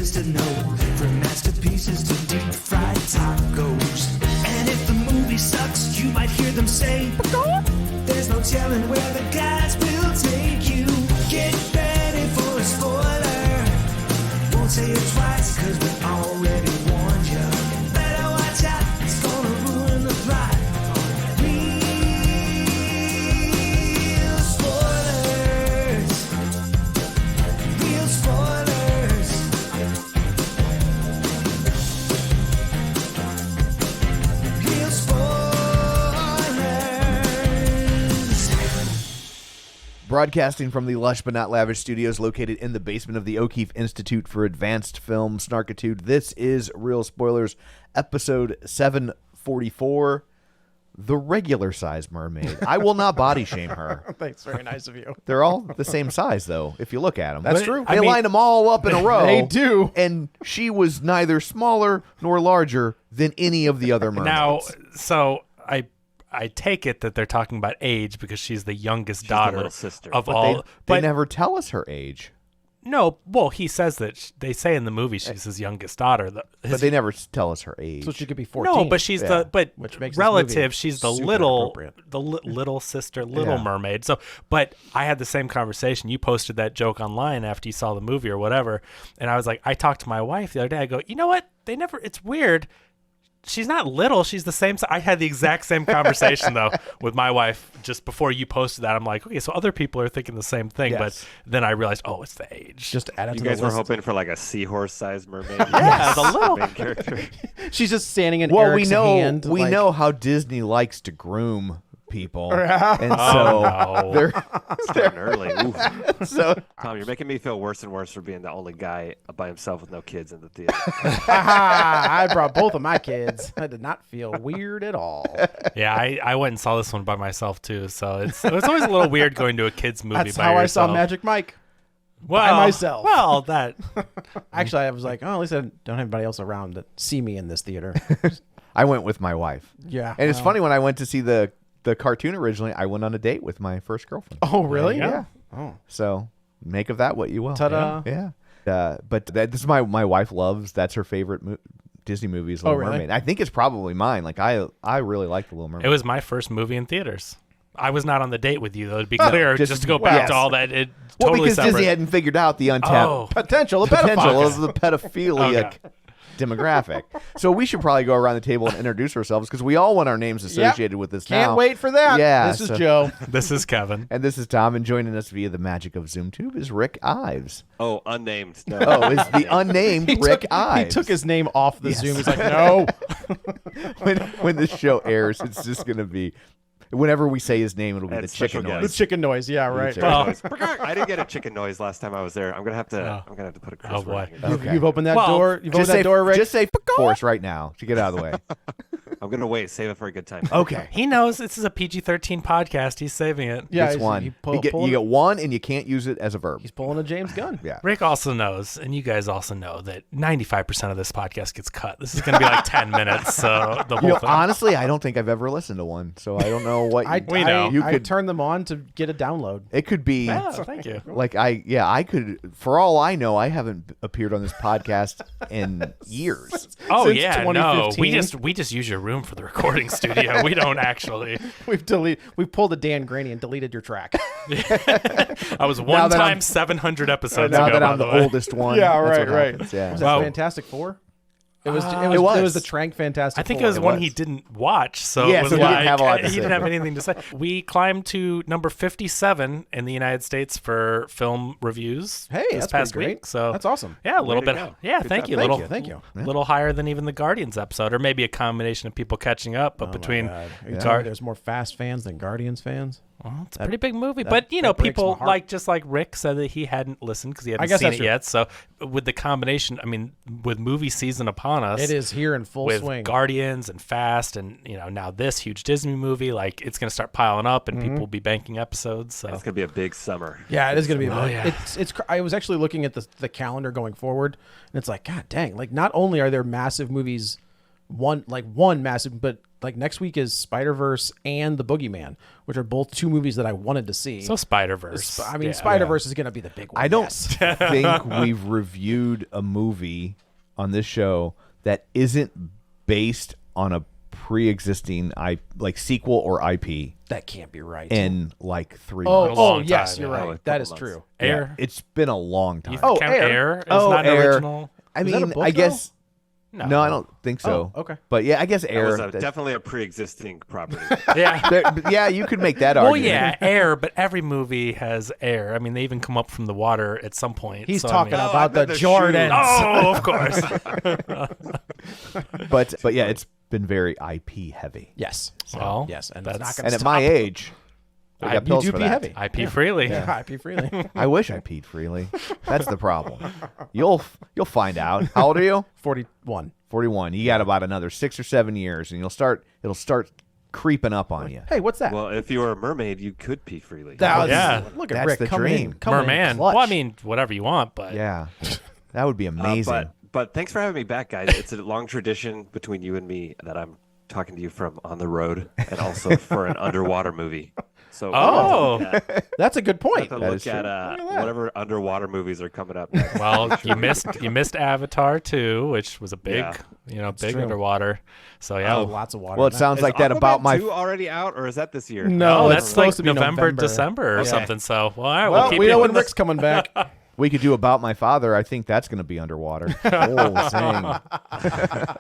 is to know, from masterpieces to deep fried tacos. And if the movie sucks, you might hear them say, there's no telling where the guys will take you. Get ready for a spoiler. Won't say it twice, cause we already warned you. Better watch out, it's gonna ruin the plot. Real spoilers. Real spoilers. Real spoilers. Broadcasting from the lush but not lavish studios located in the basement of the O'Keefe Institute for Advanced Film Snarkitude, this is Real Spoilers, episode 744, The Regular Size Mermaid. I will not body shame her. Thanks, very nice of you. They're all the same size, though, if you look at them. That's true. They line them all up in a row. They do. And she was neither smaller nor larger than any of the other mermaids. Now, so I take it that they're talking about age because she's the youngest daughter the little sister. of But all. they never tell us her age. No, well, he says that they say in the movie she's his youngest daughter. But they never tell us her age. So she could be 14. No, but she's Which makes this relative. movie She's the super little, appropriate. little sister, Little Yeah. Mermaid. So, but I had the same conversation. You posted that joke online after you saw the movie or whatever, and I was like, I talked to my wife the other day. I go, you know what? They never. It's weird. She's not little. She's the same size. I had the exact same conversation, though, with my wife just before you posted that. I'm like, okay, so other people are thinking the same thing. Yes. But then I realized, oh, it's the age. Just add it You to the guys were list. hoping for like a seahorse-sized mermaid. Yeah, the little. main character. She's just standing in Well, Eric's hand. we like, know how Disney likes to groom people, and so Oh, no. they're Starting early. Oof. so Tom, you're making me feel worse and worse for being the only guy by himself with no kids in the theater. I brought both of my kids. I did not feel weird at all. Yeah, I went and saw this one by myself too. So it's always a little weird going to a kids movie. That's by how yourself. I saw Magic Mike. well, myself. Well, that Actually, I was like, oh, at least I don't have anybody else around that see me in this theater. I went with my wife. Yeah. And it's well. funny, when I went to see the cartoon originally, I went on a date with my first girlfriend. Oh, really? Yeah. Oh. So make of that what you will. Ta-da. Yeah. But this is my wife loves. That's her favorite Disney movie is Little really? Mermaid. I think it's probably mine. Like I really like the Little Mermaid. it was my first movie in theaters. I was not on the date with you, though. To be clear, just- just to go back yes. to all that, it well, totally because separate. Disney hadn't figured out the untapped Oh. Potential of potential pedophiles. of the pedophiliac demographic. So we should probably go around the table and introduce ourselves because we all want our names associated with this Can't now. wait for that. Yeah, This is so- Joe. This is Kevin. And this is Tom, and joining us via the magic of ZoomTube is Rick Ives. Oh, unnamed. No. Oh, it's the unnamed Rick Ives. He took his name off the Zoom. He's like, no. when this show airs, it's just going to be, whenever we say his name, it'll be And the special chicken guest. The noise. chicken noise. Yeah, right. Chicken noise. I didn't get a chicken noise last time I was there. I'm gonna have to. Oh. I'm gonna have to put a Oh, Chris boy. right here. Okay. You've opened that Well, door. You've opened that door, Rick. Just say for us right now to get out of the way. I'm gonna wait. Save it for a good time. Okay. He knows this is a PG-13 podcast. He's saving it. yeah, It's he's- one. he You get one, and you can't use it as a verb. He's pulling a James Gunn. Yeah. Rick also knows, and you guys also know, that 95% of this podcast gets cut. This is going to be like 10 minutes. So the whole thing. Honestly, I don't think I've ever listened to one, so I don't know what We know. you I could. turn them on to get a download. It could be Yeah, thank you. like I could. For all I know, I haven't appeared on this podcast in years. Oh Since yeah, no, 2015. we just use your room for the recording studio. We don't actually. We've pulled a Dan Graney and deleted your track. I was Now one that time I'm- 700 episodes Now ago. that by I'm the way. oldest one. Yeah, that's right, what right. happens, Yeah. Was that Wow. Fantastic Four? It was. Ah. It was It was. the Trank Fantastic. I think Four. it was one was. he didn't watch, so Yeah, it was so he didn't have a lot to he say. didn't have anything to say. We climbed to number 57 in the United States for film reviews. Hey, this that's past pretty great. week. So That's awesome. Yeah, a little to bit. go. Yeah, Good thank job. you. Thank Little, you. Thank you. little higher than even the Guardians episode, or maybe a combination of people catching up. But Oh my between God. Are you Gar- telling me there's more Fast fans than Guardians fans? Well, it's a pretty big movie, but you know, that breaks people my heart. like just like Rick said that he hadn't listened because he hadn't guess seen that's it true. yet. So with the combination, I mean, with movie season upon us, It is here in full with swing. Guardians and Fast, and you know now this huge Disney movie, like it's gonna start piling up, and people will be banking episodes. So It's gonna be a big summer. Yeah, it is going to be. Oh, yeah. I was actually looking at the calendar going forward, and it's like, God dang! Like, not only are there massive movies one massive, but like next week is Spider-Verse and The Boogeyman, which are both 2 movies that I wanted to see. So Spider-Verse. I mean, Spider-Verse is going to be the big one. I don't yes. think we've reviewed a movie on this show that isn't based on a pre-existing sequel or IP That can't be right. in like 3 oh, months. long yes, time, you're yeah. Oh, a right. That couple is months. true. Air. It's been a long time. You Oh, count Air. Air is Oh, not Air. original. I Was that a mean, book, I guess No, I don't think so. Oh, okay. But yeah, I guess That Air. was definitely a pre-existing property. Yeah. Yeah, you could make that Well, argument. yeah, air, but every movie has air. I mean, they even come up from the water at some point. He's so, talking I mean, about I the bet the Jordans. Oh, of course. But yeah, it's been very IP heavy. Yes. Well, Yes, and that's- it's not going And to at my age, I got you pills do for pee that. heavy. I pee freely. Yeah, IP freely. I wish I peed freely. That's the problem. You'll find out. How old are you? 41. 41. You got about another 6 or 7 years, and it'll start creeping up on you. Hey, what's that? Well, if you were a mermaid, you could pee freely. That was, Yeah. Look at That's Rick the coming in. dream. Coming in Merman. clutch. Well, I mean, whatever you want, but Yeah, that would be amazing. But thanks for having me back, guys. It's a long tradition between you and me that I'm talking to you from on the road, and also for an underwater movie. So Oh. That's a good point. to That look is true. at whatever underwater movies are coming up next. well, you missed Avatar 2, which was a big, Yeah. big true. underwater. So yeah. Oh, lots of water. Well, in it that. sounds Is like that about Aquaman my. 2 already out, or is that this year? No, Oh, it's that's supposed like to be November, November. December or Okay. something. So, well, all right, Well, we'll keep we you know in when the- Rick's coming back. We could do about my father. I think that's going to be underwater. Oh, dang.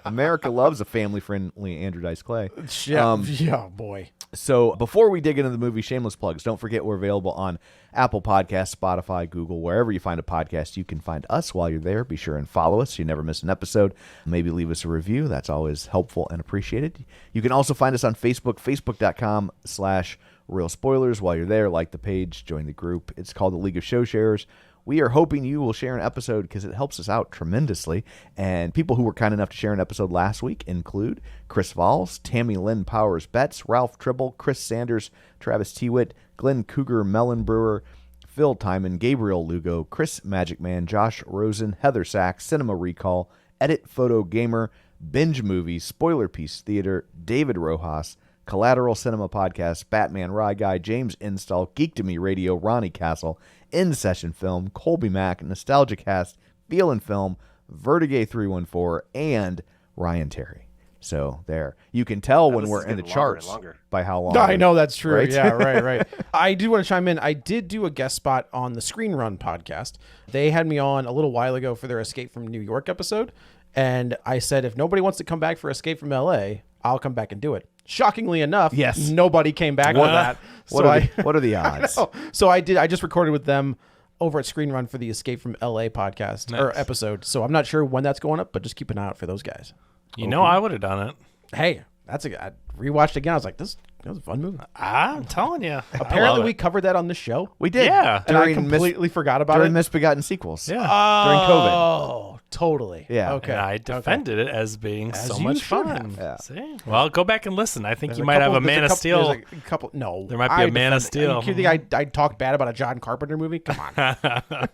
America loves a family-friendly Andrew Dice Clay. Yeah, yeah, boy. So before we dig into the movie, shameless plugs. Don't forget we're available on Apple Podcasts, Spotify, Google, wherever you find a podcast. You can find us while you're there. Be sure and follow us so you never miss an episode. Maybe leave us a review. That's always helpful and appreciated. You can also find us on Facebook, facebook.com/Real Spoilers. While you're there, like the page, join the group. It's called the League of Show Sharers. We are hoping you will share an episode because it helps us out tremendously. And people who were kind enough to share an episode last week include Chris Valls, Tammy Lynn Powers Betts, Ralph Tribble, Chris Sanders, Travis Tewitt, Glenn Cougar Mellon Brewer, Phil Timon, Gabriel Lugo, Chris Magic Man, Josh Rosen, Heather Sachs, Cinema Recall, Edit Photo Gamer, Binge Movies, Spoiler Piece Theater, David Rojas, Collateral Cinema Podcast, Batman Rye Guy, James Install, Geek to Me Radio, Ronnie Castle, In Session Film, Colby Mack, Nostalgia Cast, Feelin' Film, Vertigo 314, and Ryan Terry. So there. You can tell when this we're is in the getting longer and charts longer. by how long. I know that's true. Right? Yeah, right. I do want to chime in. I did do a guest spot on the Screen Run podcast. They had me on a little while ago for their Escape from New York episode. And I said, if nobody wants to come back for Escape from LA, I'll come back and do it. Shockingly enough, Yes. nobody came back for that. What, So what are the odds? So I just recorded with them over at Screen Run for the Escape from LA podcast or episode. So I'm not sure when that's going up, but just keep an eye out for those guys. You know, I would have done it. Hey, I rewatched again. I was like, that was a fun movie. I'm telling you. Apparently, we covered that on the show. We did. Yeah. And I During completely forgot about during it. Misbegotten Sequels. Yeah. During COVID. Oh, totally. Yeah. Okay. And I defended it as being As so you much should fun. have. Yeah. See? Well, go back and listen. I think There's you might have a there's Man of couple- Steel. there's a couple. No, There might be a Man of defended- Steel. You think I'd talk bad about a John Carpenter movie? Come on.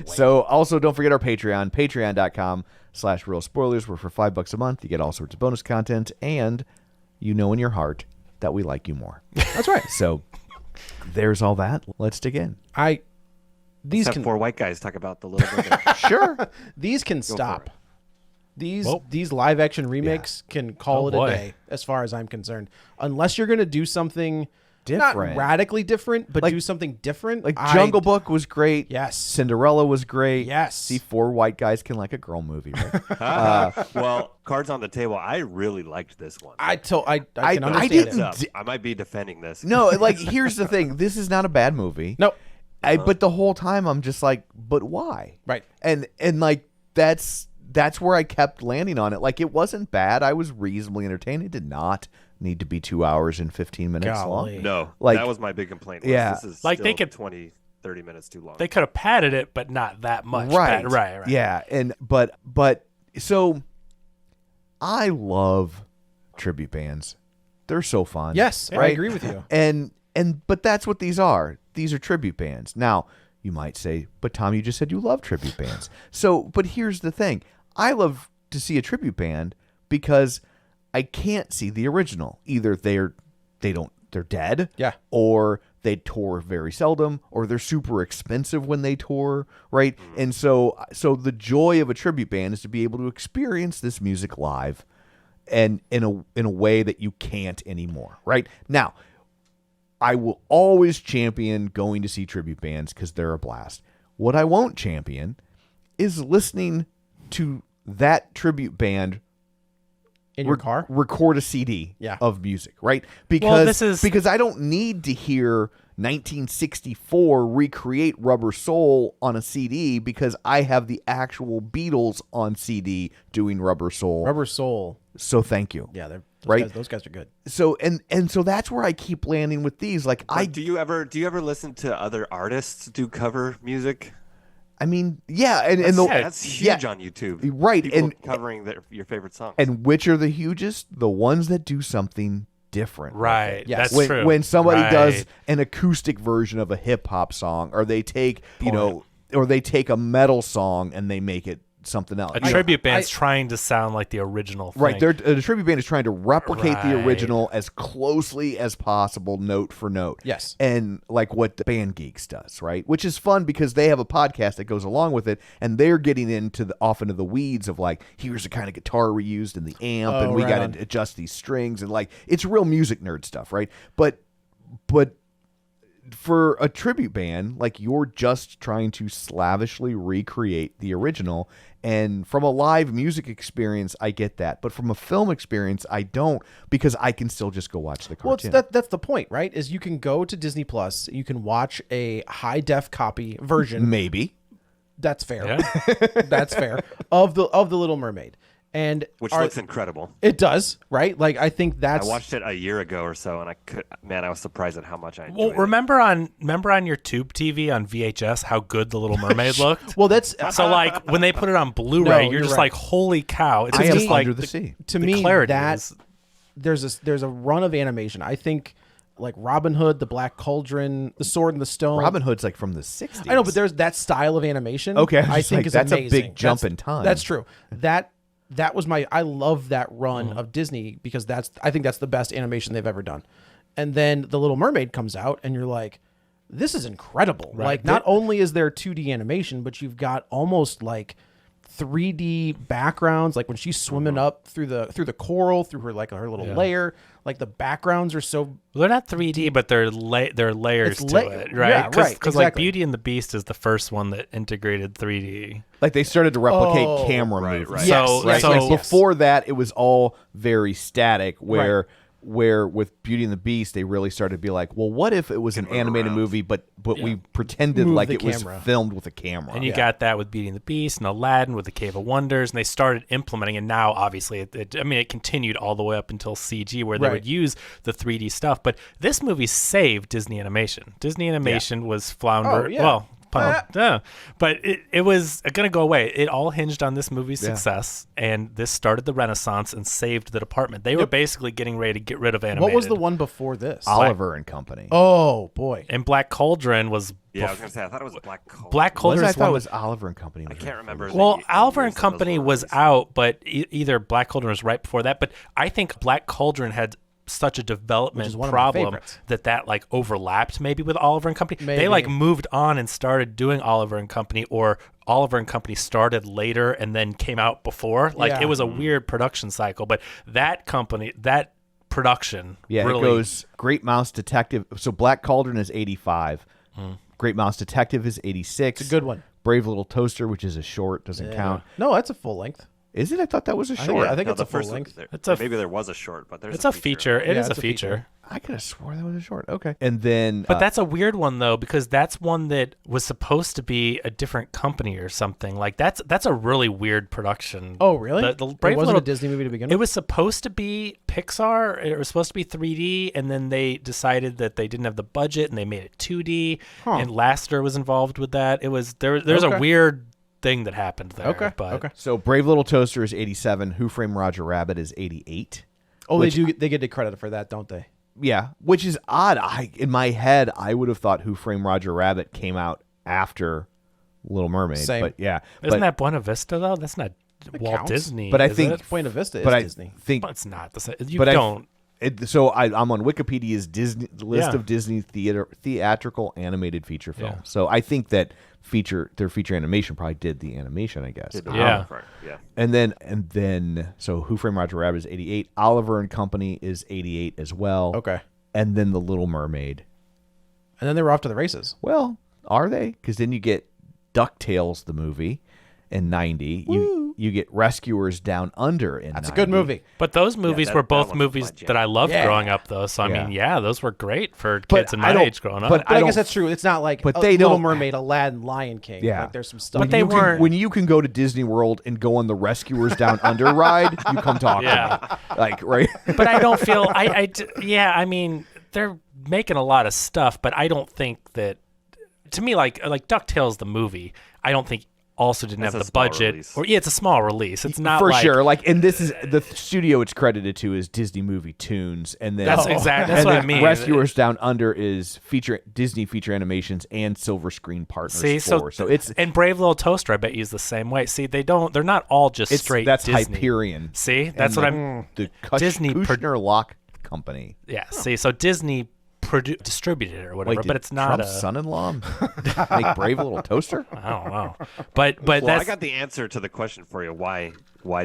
So also don't forget our Patreon, patreon.com/Real Spoilers, where for $5 a month you get all sorts of bonus content, and you know in your heart that we like you more. That's right. So there's all that. Let's dig in. These Except can four white guys talk about the little brother. Sure. these can stop. it. These live action remakes can call Oh, it boy. a day, as far as I'm concerned. Unless you're going to do something Different. not radically different, but Like- do something different. Like Jungle Book was great. Yes. Cinderella was great. Yes. See, four white guys can like a girl movie, right? Well, cards on the table. I really liked this one. I can I understand didn't- it. I might be defending this. No, like here's the thing. This is not a bad movie. Nope. But the whole time I'm just like, but why? Right. And like that's where I kept landing on it. Like it wasn't bad. I was reasonably entertained. It did not need to be 2 hours and 15 minutes Golly. long. No, Like- that was my big complaint. Was Yeah. this is Like, they still could- 20, 30 minutes too long. They could have padded it, but not that much. Right. Right. Yeah. And but so I love tribute bands. They're so fun. Yes, I right? agree with you. And but that's what these are. These are tribute bands. Now, you might say, but Tom, you just said you love tribute bands. So, but here's the thing. I love to see a tribute band because I can't see the original. Either they're dead, Yeah. or they tour very seldom, or they're super expensive when they tour, right? And so the joy of a tribute band is to be able to experience this music live, and in a way that you can't anymore, right? Now, I will always champion going to see tribute bands because they're a blast. What I won't champion is listening to that tribute band In your car? record a CD Yeah. of music, right? Because this is- because I don't need to hear 1964 recreate Rubber Soul on a CD because I have the actual Beatles on CD doing Rubber Soul. Rubber Soul. So thank you. Yeah, those Right? Those guys are good. So and so that's where I keep landing with these. Like Do you ever listen to other artists do cover music? I mean, yeah, and That's huge yeah, on YouTube. right? People And covering your favorite songs. and which are the hugest? The ones that do something different. with Right. it. Yes. That's when, true. when somebody Right. does an acoustic version of a hip hop song, or they take or they take a metal song and they make it something else. A You know, tribute band's trying to sound like the original thing. right? The tribute band is trying to replicate the Right. original as closely as possible, note for note. Yes. and like what the Band Geeks does, right? Which is fun because they have a podcast that goes along with it, and they're getting off into the weeds of like, here's the kind of guitar we used in the amp, and we right got on. to adjust these strings, and like it's real music nerd stuff, right? But for a tribute band, like you're just trying to slavishly recreate the original. And from a live music experience, I get that. But from a film experience, I don't, because I can still just go watch the cartoon. Well, that's the point, right? Is you can go to Disney Plus, you can watch a high def copy version. Maybe. That's fair. Yeah. That's fair. Of the Little Mermaid. And which looks incredible. it does, right? Like I think I that's watched it a year ago or so, and I was surprised at how much I enjoyed Well, it. remember on your tube TV on VHS how good the Little Mermaid looked? well that's So like when they put it on Blu-ray, No, you're you're just right. like, holy cow! It's I am just like under the sea. to the me clarity that is- there's a run of animation. I think like Robin Hood, the Black Cauldron, the Sword and the Stone. Robin Hood's like from the 60s. I know, but there's that style of animation. Okay, I was I just think like, is that's a amazing. big jump in time. That's true. That was I love that run of Disney because I think that's the best animation they've ever done. And then The Little Mermaid comes out, and you're like, this is incredible. Like, not only is there 2D animation, but you've got almost like 3D backgrounds, like when she's swimming up through the coral, through her little layer. Like the backgrounds are so they're not 3D, but they're layers It's to it, right? yeah, right, Because like exactly. Beauty and the Beast is the first one that integrated 3D. Like they started to replicate Oh, camera right, movies. right. Yes, So- yes, so- yes, yes. Before that, it was all very static. Where with Beauty and the Beast, they really started to be like, well, what if it was an animated movie, but we pretended Move like the it was camera. filmed with a camera. And you got that with Beauty and the Beast and Aladdin with the Cave of Wonders, and they started implementing. And now, obviously, it continued all the way up until CG, where they Right. would use the 3D stuff. But this movie saved Disney Animation. Disney Animation was Flounder. Oh, yeah. Well, but it was going to go away. It all hinged on this movie's success, and this started the Renaissance and saved the department. They were basically getting ready to get rid of animated. What was the one before this? Oliver and Company. Oh boy. And Black Cauldron was. Yeah, I was gonna say I thought it was Black Cauldron. Black Cauldron I is thought one it was Oliver and Company. I can't remember. Well, the Oliver years and that those Company were was released. out, but either Black Cauldron was right before that. But I think Black Cauldron had such a development Which is one of my problem favorites. that like overlapped maybe with Oliver and Company. They Maybe. like moved on and started doing Oliver and Company, or Oliver and Company started later and then came out before. Like Yeah. it was a weird production cycle. But that company, that production, Yeah, really, it goes Great Mouse Detective. So Black Cauldron is 85. Great Mouse Detective is 86. It's a good one. Brave Little Toaster, which is a short, doesn't count. No, that's a full length. Is it? I thought that was a think- short. I think No, it's the a full first length. maybe there was a short, but there's it's a feature. It Yeah, is a it's a feature. feature. I could have swore that was a short. Okay. And then But that's a weird one though, because that's one that was supposed to be a different company or something. Like that's a really weird production. Oh, really? The It Brave wasn't Little a Disney movie to begin It with? was supposed to be Pixar. It was supposed to be 3D, and then they decided that they didn't have the budget, and they made it 2D. And Lasseter was involved with that. It was there's a Okay. weird thing that happened there. Okay, But okay. so Brave Little Toaster is 87. Who Framed Roger Rabbit is 88. Oh, they get the credit for that, don't they? Yeah, which is odd. In my head, I would have thought Who Framed Roger Rabbit came out after Little Mermaid. Same. But yeah, Isn't that Buena Vista though? That's not Walt counts. Disney. But I is think- it? Buena Vista is but I Disney. think, But it's not the same. You but don't. So I'm on Wikipedia's Disney list Yeah. of Disney theatrical animated feature films. Yeah. So I think that their feature animation probably did the animation, I guess. Did the Yeah. Hauer part, yeah. And then so Who Framed Roger Rabbit is 88. Oliver and Company is 88 as well. Okay. And then The Little Mermaid. And then they were off to the races. Well, are they? Because then you get DuckTales the movie in 90. You get Rescuers Down Under in 90. That's a good movie. But those movies that- were that both one was movies my jam. that I loved Yeah. growing up, though. So I Yeah. mean, yeah, those were great for But kids in I my don't- age growing up. but But I, I guess don't- that's true. It's not like but they Little don't- Mermaid, Aladdin, Lion King. Yeah. Like there's some stuff. But they You can- weren't- when you can go to Disney World and go on the Rescuers Down Under ride, you come talk Yeah. to me. Like, right? But I don't feel yeah, I mean, they're making a lot of stuff, but I don't think that, to me, like DuckTales the movie, I don't think also didn't That's have a the small budget. release. Or yeah, it's a small release. It's not For like, sure. Like, and this is the studio it's credited to is Disney Movie Tunes, and then That's exactly that's and what I then mean. Rescuers Down Under is Disney feature animations and Silver Screen Partners See, for. So it's and Brave Little Toaster, I bet you is the same way. See, they're not all just straight that's Disney. Hyperion. See, that's And what the- I'm. the Disney Kushner Lock Company. Yeah. See, so Disney distributed it or whatever, Wait, but did it's not Trump's a. son-in-law make Brave Little Toaster? I don't know, but Well, that's I got the answer to the question for you. Why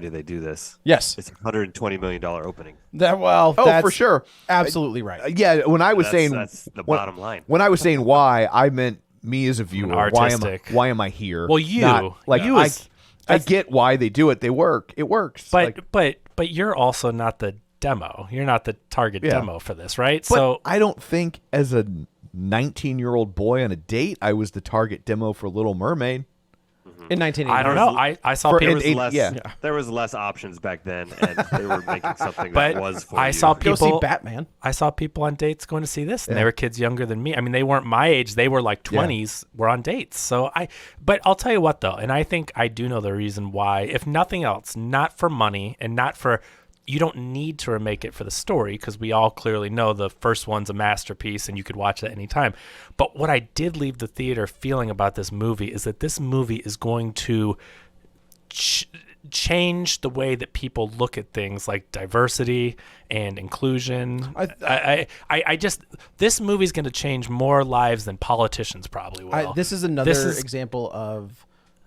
do they do this? Yes. It's a $120 million opening. That well. Oh, that's for sure. Absolutely right. Yeah, when I was saying That's the when- bottom line. When I was saying why, I meant me as a viewer. artistic. Why am I here? Well, you- Not- like you I, as- I get why they do it. They work. It works. but Like, but you're also not the demo. You're not the target Yeah. demo for this, right? but So I don't think as a 19-year-old boy on a date, I was the target demo for Little Mermaid. In 1980. I don't know. I saw For- people. and- There was less options back then, and they were making something But that was for I you. saw Go see people- Batman. I saw people on dates going to see this, and Yeah. they were kids younger than me. I mean, they weren't my age; they were like 20s. Were on dates. So but I'll tell you what, though, and I think I do know the reason why. If nothing else, not for money, and not for. You don't need to remake it for the story because we all clearly know the first one's a masterpiece and you could watch it at any time. But what I did leave the theater feeling about this movie is that this movie is going to change the way that people look at things like diversity and inclusion. I just this movie's going to change more lives than politicians probably will. This is another example of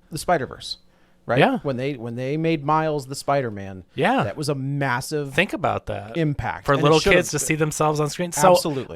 the Spider-Verse, right? Yeah. When they made Miles the Spider-Man, Yeah. that was a massive Think about that impact for And it little should've kids to been. see themselves on screen. So Absolutely.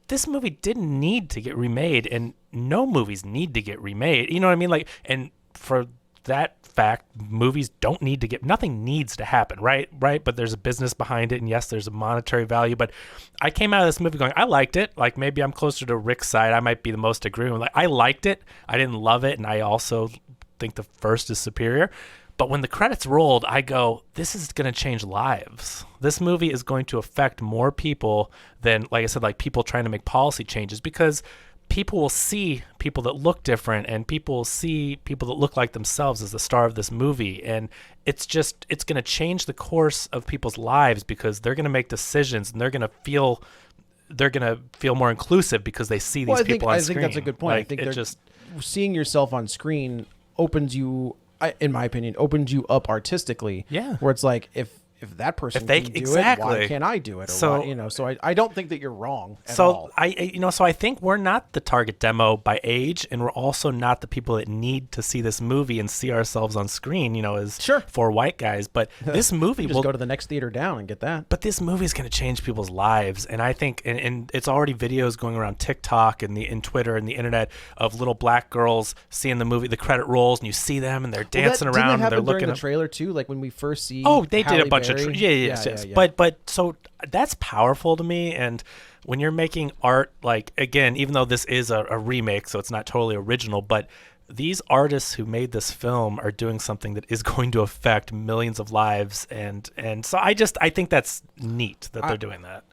This movie didn't need to get remade, and no movies need to get remade. You know what I mean? Like, and for that fact, movies don't need to get. Nothing needs to happen, right? But there's a business behind it, and yes, there's a monetary value. But I came out of this movie going, I liked it. Like maybe I'm closer to Rick's side. I might be the most agreeing. Like I liked it. I didn't love it, and I also think the first is superior. But when the credits rolled, I go, this is going to change lives. This movie is going to affect more people than, like I said, like people trying to make policy changes, because people will see people that look different, and people will see people that look like themselves as the star of this movie. And it's going to change the course of people's lives, because they're going to make decisions, and they're going to feel more inclusive because they see these people on screen. I think that's a good point. Like, I think it just seeing yourself on screen opens you, in my opinion, opens you up artistically. Yeah. Where it's like, if that person If they- can do it, exactly. why can't I do it? Or So- why, so I don't think that you're wrong at So all. I think we're not the target demo by age, and we're also not the people that need to see this movie and see ourselves on screen, as Sure. four white guys. But this movie Just will go to the next theater down and get that. But this movie is going to change people's lives, and I think, and it's already videos going around TikTok and Twitter and the internet of little black girls seeing the movie. The credit rolls, and you see them, and they're dancing Didn't that around, and they're happen during looking the at. trailer too? Like when we first see. Oh, they did Halle a bunch Berry? of yes. But so that's powerful to me. And when you're making art, like again, even though this is a remake, so it's not totally original, but these artists who made this film are doing something that is going to affect millions of lives, and so I think that's neat that they're doing that.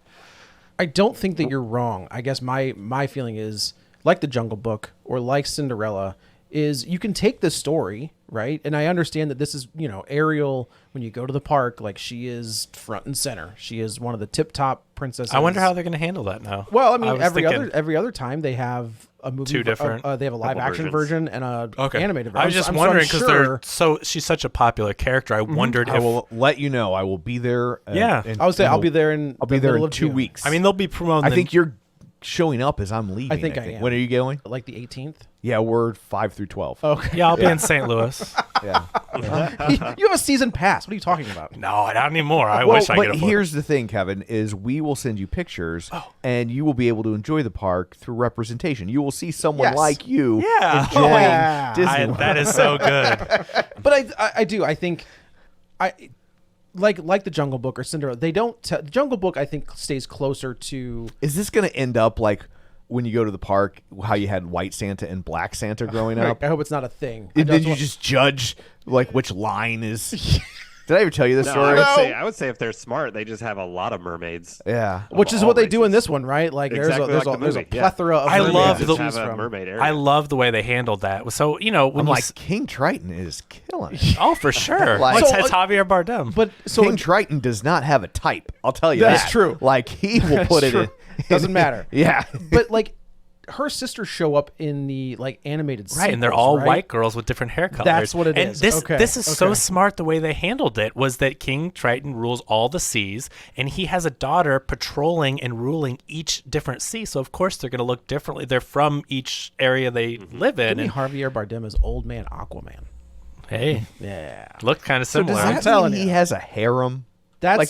I don't think that you're wrong. I guess my feeling is like the Jungle Book or like Cinderella is you can take the story, right? And I understand that this is, Ariel, when you go to the park, like she is front and center. She is one of the tip top princesses. I wonder how they're going to handle that now. Well, I mean, was every thinking- other time they have a movie. Two different- they have a live action versions. version and a animated version. I was just I'm wondering because sure- she's such a popular character. I wondered I if will let you know. I will be there. Yeah. I would say I'll be there in. I'll be the there middle in of 2 June. weeks. I mean they'll be promoting. I think you're showing up as I'm leaving. I think I am. When are you going? Like the 18th. Yeah, we're 5 through 12. Okay. yeah, I'll be in St. Louis. Yeah. You have a season pass. What are you talking about? No, not anymore. I Well, wish I could but afford. here's the thing, Kevin, is we will send you pictures, and you will be able to enjoy the park through representation. You will see someone Yes. like you Yeah. enjoying Yeah. Disney. That is so good. But I do. I think I like the Jungle Book or Cinderella. They don't. The Jungle Book I think stays closer to. Is this going to end up like when you go to the park, how you had White Santa and Black Santa growing up? I hope it's not a thing. I And then don't you want- just judge like which line is. Did I ever tell you this No, story? I would say if they're smart, they just have a lot of mermaids. Yeah. Which is all what they do in races. this one, right? Like Exactly there's like a the movie, yeah. plethora of. I mermaids love to the- choose have a from. mermaid area. I love the way they handled that. So when I'm you like, King Triton is killing it. oh for sure, Like- What's So, that's Javier Bardem. But so King Triton does not have a type. I'll tell you That's that. true. Like he will put it true. in. Doesn't matter. Yeah. But like her sisters show up in the like animated Right, and they're sequels, all right? white girls with different hair colors. That's what it and is. This Okay, this is so okay. smart. The way they handled it was that King Triton rules all the seas, and he has a daughter patrolling and ruling each different sea. So of course they're going to look differently. They're from each area they live in. Give me And Javier Bardem as Old Man Aquaman. hey, Yeah, looked kind of So similar. does that telling mean you. he has a harem?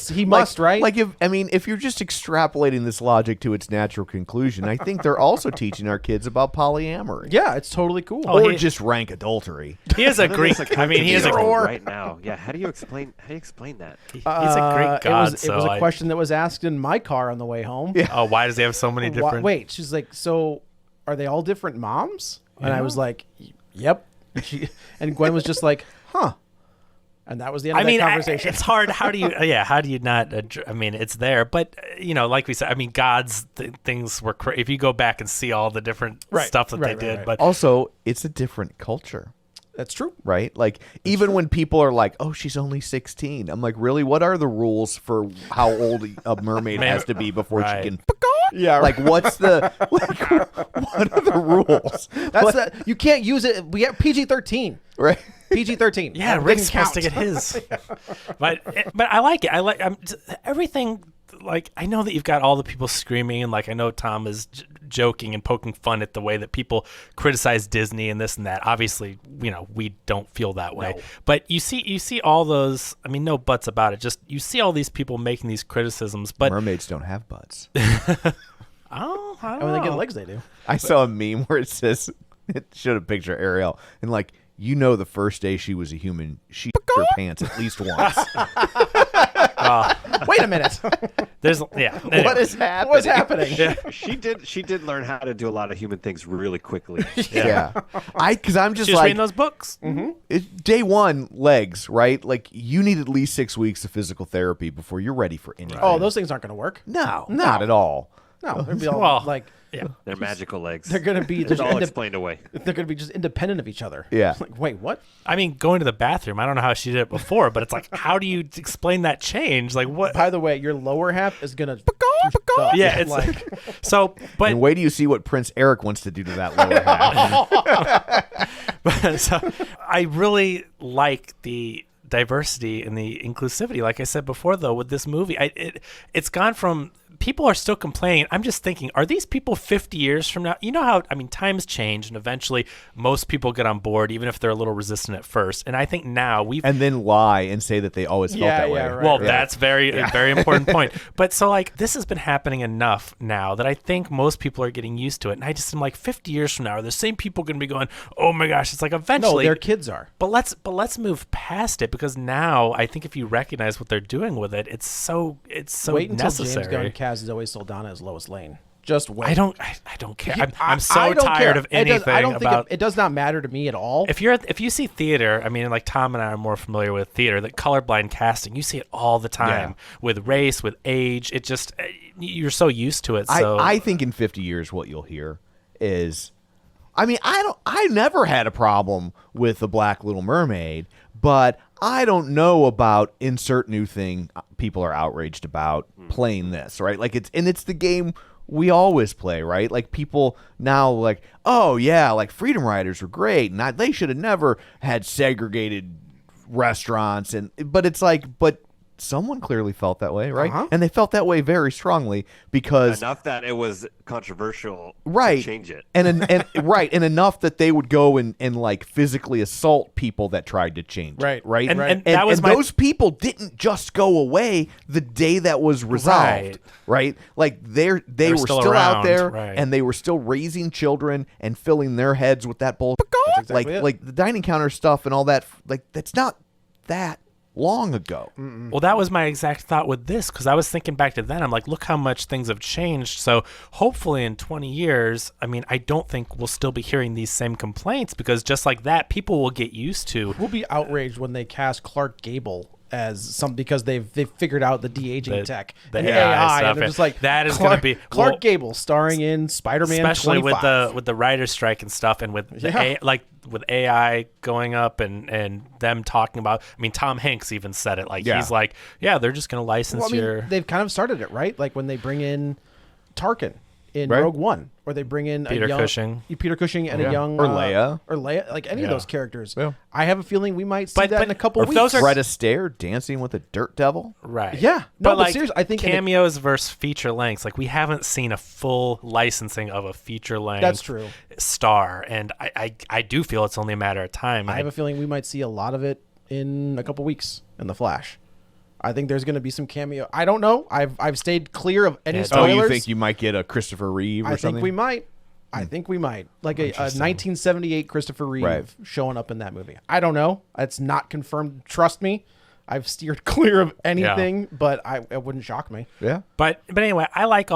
he must, right? Like if you're just extrapolating this logic to its natural conclusion, I think they're also teaching our kids about polyamory. yeah, it's totally cool. Oh, Or he- just rank adultery. he is a And then Greek. there's I mean, he is a confusion Or- right now. Yeah, how do you explain that? he's a Greek god. It was a question that was asked in my car on the way home. Yeah. Oh, why does he have so many different? Wait, she's like, so are they all different moms? And I was like, yep. And Gwen was just like, huh. And that was the end of that conversation. it's hard. How do you? How do you not? I mean, it's there, but like we said, I mean, God's things were. If you go back and see all the different stuff that they did, right. but Also, it's a different culture, That's true. right? Like even when people are like, "Oh, she's only 16," I'm like, "Really? What are the rules for how old a mermaid has to be before Right. she can?" Yeah, Like, what's the what are the rules? That's that. You can't use it. We have PG-13. Right? PG-13. yeah, That Rick's didn't supposed to count. get his. but I like it. I like everything. Like I know that you've got all the people screaming, and like I know Tom is joking and poking fun at the way that people criticize Disney and this and that. Obviously, we don't feel that way. No. But you see all those. I mean, no buts about it. Just you see all these people making these criticisms. But Mermaids don't have butts. I And don't when they get know. legs, they do. I saw a meme where it says it showed a picture of Ariel and like the first day she was a human, she her pants at least once. Wait a minute. There's What anyway. is happening? What's happening? She did learn how to do a lot of human things really quickly. Yeah, because I'm just She's like reading those books. day one legs, right? Like you need at least 6 weeks of physical therapy before you're ready for anything. Oh, those things aren't going to work. no, not at all. No, they'll be all Well, like Yeah. They're magical legs. they're going to be It's just all explained away. they're going to be just independent of each other. Yeah. Like, wait, what? I mean, going to the bathroom, I don't know how she did it before, but it's like, how do you explain that change? Like, what? By the way, your lower half is going to Yeah, it's like so, but And wait till you see what Prince Eric wants to do to that lower half. so I really like the diversity and the inclusivity. Like I said before, though, with this movie, it's gone from people are still complaining. I'm just thinking, are these people 50 years from now? You know how, I mean, times change and eventually most people get on board, even if they're a little resistant at first. And I think now we've And then lie and say that they always felt Yeah, that way. yeah, right. well, that's a very important point. But so like this has been happening enough now that I think most people are getting used to it. And I just am like 50 years from now, are the same people going to be going, oh my gosh, it's like no, eventually their kids are. But let's move past it, because now I think if you recognize what they're doing with it, it's so Wait until necessary. James Gunn and Kaz Zoe Saldana as Lois Lane. Just wait. I don't care. I'm so I don't tired care. of anything I don't about. think it does not matter to me at all. If you see theater, I mean, like Tom and I are more familiar with theater. That colorblind casting, you see it all the time with race, with age. It just you're so used to it. So I think in 50 years what you'll hear is, I mean, I never had a problem with the Black Little Mermaid, but I don't know about insert new thing people are outraged about playing this, right? Like it's the game we always play, right? Like people now like, oh yeah, like Freedom Riders were great, and they should have never had segregated restaurants, but it's like, but someone clearly felt that way, right? And they felt that way very strongly because enough that it was controversial right to change it, and right, and enough that they would go and like physically assault people that tried to change Right. it, right? And that was those people didn't just go away the day that was resolved, right? Like they were still out around, there, right. and they were still raising children and filling their heads with that bull. exactly it. Like the dining counter stuff and all that. Like that's not that long ago. Well, that was my exact thought with this, because I was thinking back to then. I'm like, look how much things have changed. So hopefully in 20 years, I mean, I don't think we'll still be hearing these same complaints, because just like that, people will get used to. We'll be outraged when they cast Clark Gable as some, because they've figured out the de-aging tech, the and AI stuff, and they're just like, that is going to be Clark Gable starring in Spider-Man, especially 25. with the writer's strike and stuff, and with with AI going up and them talking about. I mean, Tom Hanks even said it. Like he's like, yeah, they're just going to license Well, I mean, your. they've kind of started it, right? Like when they bring in Tarkin in Right. Rogue One, or they bring in Peter a young Cushing. Peter Cushing and a young Or Leia. like any of those characters. Yeah. I have a feeling we might see But- that in a couple or weeks. those are- Fred Astaire dancing with a dirt devil. Right. Yeah. No, but like seriously, I think in a- cameos versus feature lengths. Like we haven't seen a full licensing of a feature length. That's true. Star, and I do feel it's only a matter of time. I have a feeling we might see a lot of it in a couple weeks in The Flash. I think there's going to be some cameo. I don't know. I've stayed clear of any Oh, spoilers. you think you might get a Christopher Reeve or I something? think we might. I think we might. Like a 1978 Christopher Reeve Right. showing up in that movie. I don't know. It's not confirmed. Trust me. I've steered clear of anything, but it wouldn't shock me. Yeah. But anyway, I like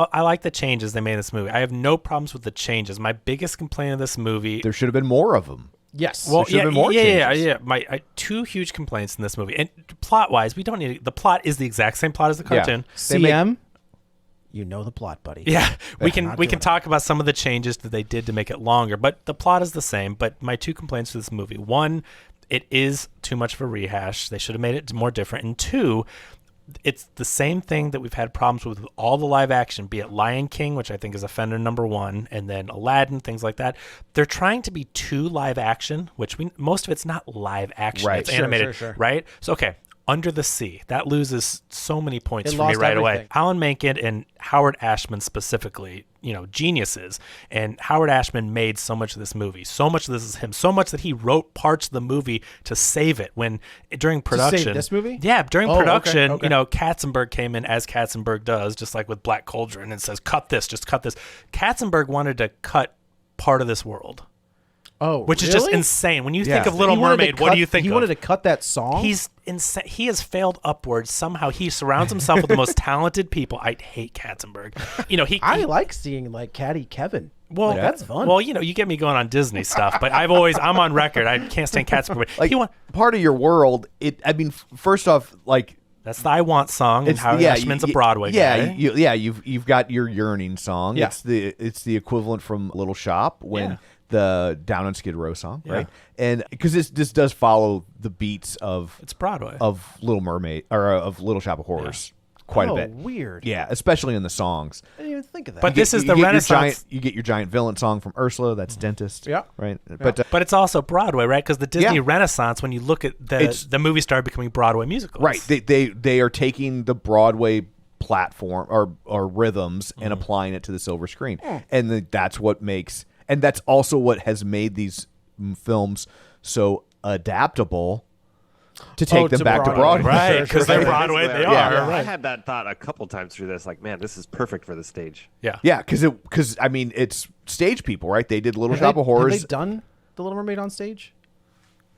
the changes they made in this movie. I have no problems with the changes. My biggest complaint of this movie. There should have been more of them. Yes. Well, should have been more yeah. changes. My two huge complaints in this movie, and plot-wise, we don't need the plot is the exact same plot as the cartoon. CM, you know the plot, buddy. Yeah, we can doing talk about some of the changes that they did to make it longer, but the plot is the same. But my two complaints with this movie: one, it is too much of a rehash. They should have made it more different. And two, it's the same thing that we've had problems with all the live action, be it Lion King, which I think is offender number one, and then Aladdin, things like that. They're trying to be too live action, which most of it's not live action. Right. It's Sure, animated, sure. right? So, okay. Under the Sea, that loses so many points It for me lost right away. everything. Alan Menken and Howard Ashman specifically, geniuses. And Howard Ashman made so much of this movie. So much of this is him. So much that he wrote parts of the movie to save it during production. this movie? Yeah, during Oh, okay, production, okay. Katzenberg came in as Katzenberg does, just like with Black Cauldron, and says, cut this, just cut this. Katzenberg wanted to cut part of this world. Oh, Which is just really? insane. When you Yeah. think of Little He wanted to Mermaid, what cut- do you think He of? wanted to cut that song? He's insane. He has failed upwards somehow. He surrounds himself with the most talented people. I hate Katzenberg. I like seeing like Caddy Kevin. Well, Like, that's fun. Well, you get me going on Disney stuff, but I'm on record. I can't stand Katzenberg. Like part of your world. First off, like that's the I Want song, and Howard Ashman's a Broadway guy. You've got your yearning song. Yeah. It's the equivalent from Little Shop when. Yeah. The Down on Skid Row song, Yeah. right? And because this does follow the beats of It's Broadway. of Little Mermaid or of Little Shop of Horrors quite a bit. Weird. Yeah, especially in the songs. I didn't even think of that. But this is the get your Renaissance. you get your giant villain song from Ursula. That's Dentist. Yeah. right. But But it's also Broadway, right? Because the Disney Yeah. Renaissance, when you look at the movie started becoming Broadway musicals. right, they are taking the Broadway platform or rhythms and applying it to the silver screen, and that's what makes. And that's also what has made these films so adaptable to take them to back Broadway. to Broadway. Right, because they're Broadway. They Yeah. are. I Right. had that thought a couple times through this. Like, man, this is perfect for the stage. Yeah. Yeah, because I mean, it's stage people, right? They did Little Have Shop they- of Horrors. Have they done The Little Mermaid on stage?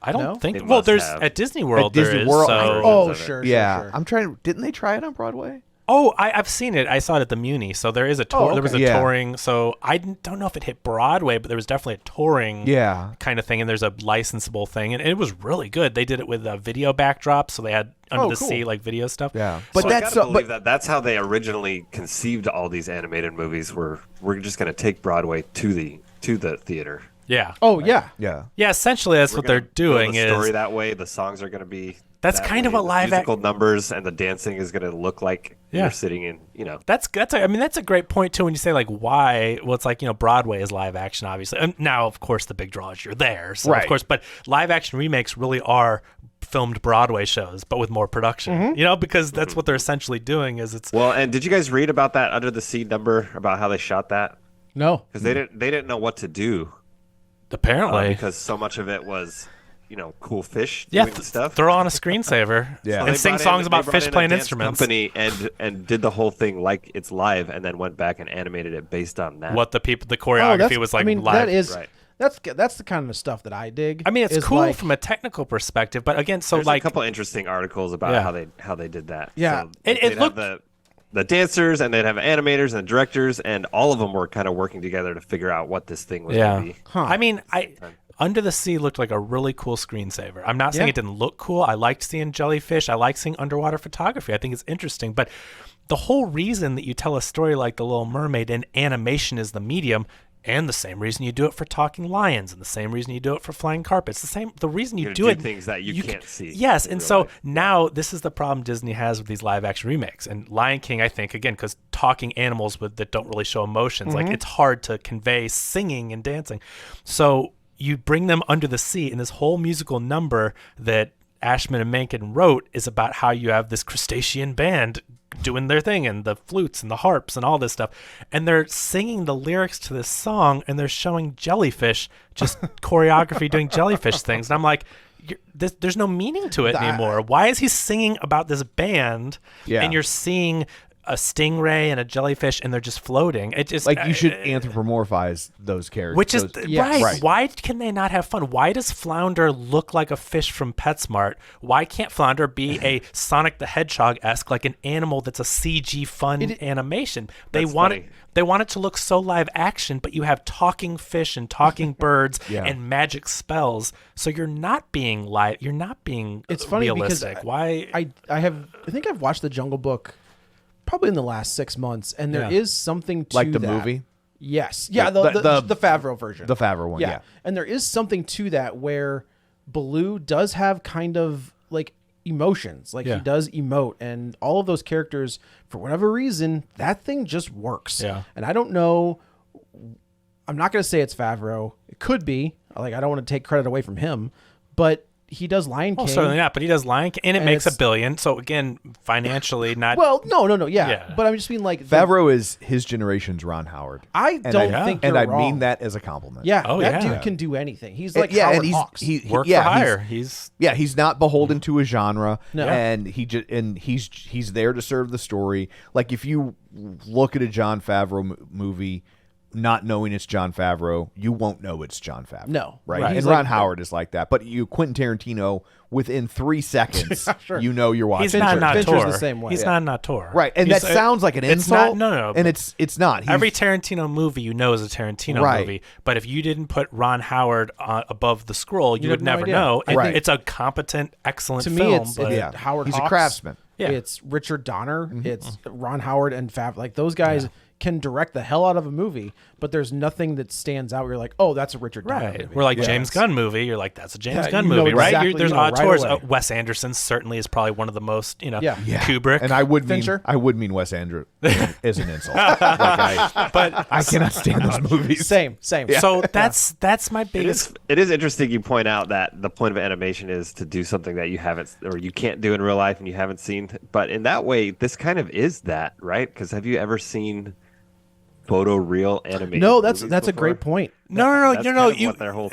I don't No? think. They Well, must there's have. at Disney World. At Disney there is, World, so- I- Oh, of it. sure. yeah, Sure. I'm trying. Didn't they try it on Broadway? Oh, I've seen it. I saw it at the Muni. So there is a tour. Oh, There was a okay. Yeah. touring. So I don't know if it hit Broadway, but there was definitely a touring Yeah. kind of thing. And there's a licensable thing. And it was really good. They did it with a video backdrop. So they had Under the cool. Sea, like video stuff. Yeah, But but I that's gotta believe that's how they originally conceived all these animated movies. We're just going to take Broadway to the theater. Yeah. Oh yeah. Yeah. Yeah, essentially that's We're what they're gonna build doing the story is that way. The songs are going to be. That's that kind of way. a live The musical numbers and the dancing is going to look like Yeah. you're sitting in. that's a great point too when you say like why. Well, it's like Broadway is live action obviously. And now of course the big draw is you're there, so Right. of course. But live action remakes really are filmed Broadway shows, but with more production. Because that's what they're essentially doing. Is it's Well, and did you guys read about that Under the Sea number about how they shot that? No. Because they didn't know what to do apparently because so much of it was cool fish yeah, doing stuff. throw on a screensaver Yeah. So and they sing brought songs in- about they brought fish in a playing dance instruments. company and did the whole thing like it's live, and then went back and animated it based on that. What the choreography was like I mean, live. that is Right. that's the kind of stuff that I dig. I mean, it's is cool like- from a technical perspective, but again, so There's like a couple interesting articles about Yeah. how they did that. Yeah. So, It- like, it they'd looked- have the dancers, and they'd have animators and directors, and all of them were kind of working together to figure out what this thing was yeah. going to be. I mean, Under the Sea looked like a really cool screensaver. I'm not saying Yeah. it didn't look cool. I liked seeing jellyfish. I like seeing underwater photography. I think it's interesting. But the whole reason that you tell a story like The Little Mermaid and animation is the medium, and the same reason you do it for talking lions, and the same reason you do it for flying carpets, the reason you You're do gonna it, do things that you can't see Yes, in and real so life. now this is the problem Disney has with these live action remakes. And Lion King, I think, again, because talking animals that don't really show emotions, like it's hard to convey singing and dancing. So you bring them Under the Sea, and this whole musical number that Ashman and Menken wrote is about how you have this crustacean band doing their thing, and the flutes and the harps and all this stuff, and they're singing the lyrics to this song, and they're showing jellyfish, just choreography doing jellyfish things, and I'm like, there's no meaning to it anymore. Why is he singing about this band, and you're seeing a stingray and a jellyfish, and they're just floating? It just Like you should anthropomorphize those characters. which is those- Yes. right. Why can they not have fun? Why does Flounder look like a fish from PetSmart? Why can't Flounder be a Sonic the Hedgehog-esque, like an animal that's a CG fun animation? They That's want funny. they want it to look so live action, but you have talking fish and talking birds Yeah. and magic spells, so you're not being live. You're not being It's funny realistic. because Why? I think I've watched The Jungle Book probably in the last 6 months, and there is something to like the that. movie, Yes. Yeah, The- the Favreau version. the Favreau one. Yeah. And there is something to that where Baloo does have kind of like emotions. Like Yeah. he does emote, and all of those characters, for whatever reason, that thing just works. Yeah. And I don't know. I'm not going to say it's Favreau. It could be. Like, I don't want to take credit away from him, but he does Lion King. Well, certainly not. But he does Lion King, and it And makes it's- $1 billion. So again, financially, not. Well, no, yeah. Yeah. But I'm just being like Favreau is his generation's Ron Howard. I don't think and you're I wrong. mean that as a compliment. Yeah, Oh, that yeah. dude can do anything. He's And- like yeah, Howard and Hawks. work yeah, for hire. he's not beholden to a genre, No. and he's there to serve the story. Like if you look at a Jon Favreau movie, not knowing it's Jon Favreau, you won't know it's Jon Favreau. No. right? Right. And He's Ron like- Howard is like that, but Quentin Tarantino, within 3 seconds, Sure. you know you're watching. He's not an Fincher's auteur. the same way. He's Yeah. not an auteur. Right, and He's that sounds like an insult. It's not, no. and it's not. He's, Every Tarantino movie you know is a Tarantino Right. movie, but if you didn't put Ron Howard above the scroll, you You'd would have no never idea. know. I think- It's a competent, excellent To film. me, it's but yeah, Howard he's Hawks. a craftsman. Yeah. It's Richard Donner. It's Ron Howard and Fav. Like those guys can direct the hell out of a movie, but there's nothing that stands out where you're like, oh, that's a Richard Donner right. movie. We're like Yeah. James Gunn movie. You're like, that's a James Yeah, Gunn you know movie, right? exactly- There's you know right auteurs. away. Wes Anderson certainly is probably one of the most, Yeah. Kubrick. And I would Fincher? mean Wes Anderson as an insult. Like but I cannot stand those movies. Same. so that's my biggest. It is interesting you point out that the point of animation is to do something that you haven't or you can't do in real life and you haven't seen. But in that way, this kind of is that, right? Because have you ever seen photoreal animation? No, that's a great point. No. That's You kind of what their whole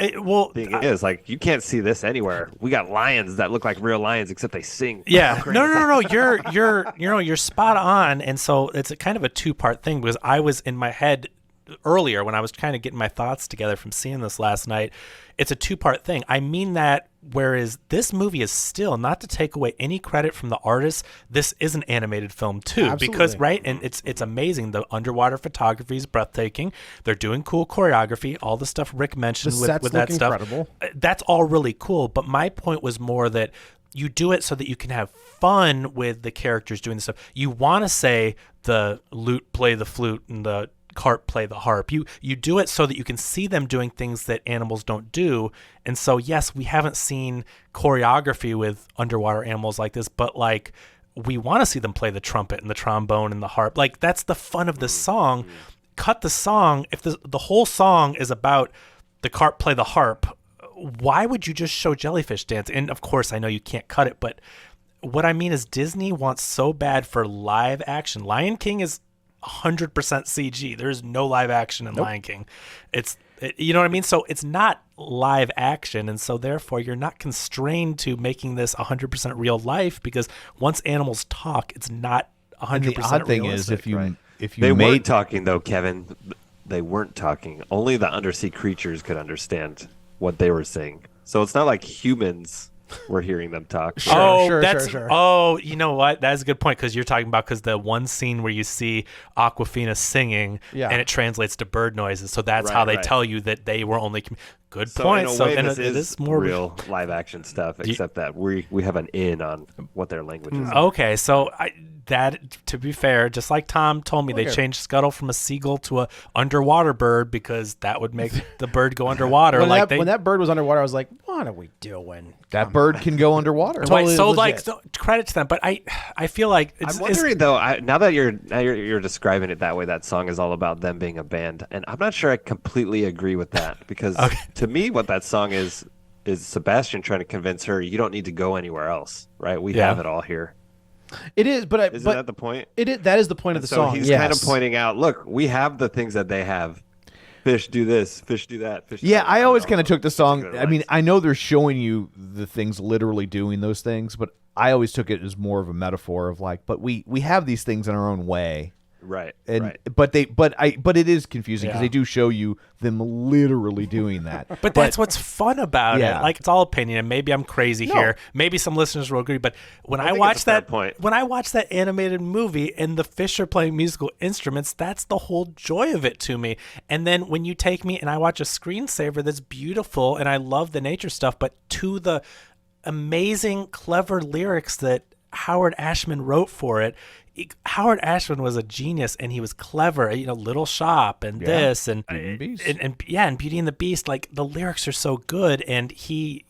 thing I- is. Like, you can't see this anywhere. We got lions that look like real lions, except they sing. Yeah, no. You're spot on, and so it's a kind of a 2-part thing because I was in my head earlier when I was kind of getting my thoughts together from seeing this last night. It's a 2-part thing. I mean that. Whereas this movie is still, not to take away any credit from the artists, this is an animated film too. Absolutely. Because and it's amazing. The underwater photography is breathtaking. They're doing cool choreography. All the stuff Rick mentioned The with sets that look stuff. incredible. That's all really cool. But my point was more that you do it so that you can have fun with the characters doing the stuff. You want to say the lute play the flute and the carp play the harp. You do it so that you can see them doing things that animals don't do. And so, yes, we haven't seen choreography with underwater animals like this, but like we want to see them play the trumpet and the trombone and the harp. Like that's the fun of this song. Cut the song. If the whole song is about the carp play the harp, why would you just show jellyfish dance? And of course, I know you can't cut it, but what I mean is Disney wants so bad for live action. Lion King is 100% CG. There's no live action in Lion King. You know what I mean? So it's not live action, and so therefore you're not constrained to making this 100% real life, because once animals talk, it's not 100% And the odd thing is, realistic. if you They made weren't talking though, Kevin. They weren't talking. Only the undersea creatures could understand what they were saying. So it's not like humans were hearing them talk. Sure. Oh, you know what? That's a good point, because you're talking about the one scene where you see Awkwafina singing and it translates to bird noises. So that's how they tell you that they were only. Good point. In a So way, then this it is more real live action stuff, except that we have an in on what their language is. Okay, so to be fair, just like Tom told me, they changed Scuttle from a seagull to a underwater bird because that would make the bird go underwater. When, like when that bird was underwater, I was like, what are we doing? that bird can go underwater. Totally legit. Credit to them, but I feel like I'm wondering though. Now that you're describing it that way, that song is all about them being a band, and I'm not sure I completely agree with that, because to me, what that song is Sebastian trying to convince her you don't need to go anywhere else, right? We have it all here. It is, but Isn't that the point? That is the point of the So song. he's kind of pointing out, look, we have the things that they have. Fish do this, fish do that. Fish do Yeah, that. I always kind of took the song. Particular I mean, lines. I know they're showing you the things literally doing those things, but I always took it as more of a metaphor of like, but we have these things in our own way. Right. And right. but it is confusing because they do show you them literally doing that. But that's what's fun about Yeah. it. Like, it's all opinion, and maybe I'm crazy here. Maybe some listeners will agree. But when I think watch it's a fair that, point. when I watch that animated movie and the fish are playing musical instruments, that's the whole joy of it to me. And then when you take me and I watch a screensaver that's beautiful, and I love the nature stuff, but to the amazing, clever lyrics that Howard Ashman wrote for it. Howard Ashman was a genius, and he was clever. Little Shop and this and Beauty and the Beast. and Beauty and the Beast. Like, the lyrics are so good, and he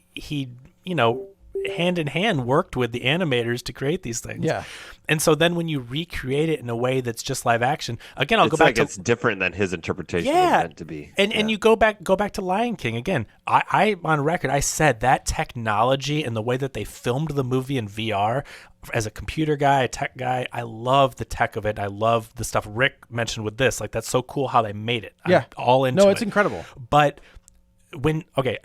hand in hand worked with the animators to create these things. Yeah. And so then when you recreate it in a way that's just live action, again, I'll It's go back like to it's different than his interpretation was yeah, meant to be. and you go back to Lion King again. I on record, I said that technology and the way that they filmed the movie in VR. As a computer guy, a tech guy, I love the tech of it. I love the stuff Rick mentioned with this. Like, that's so cool how they made it. Yeah. I'm all into it. No, it's incredible. But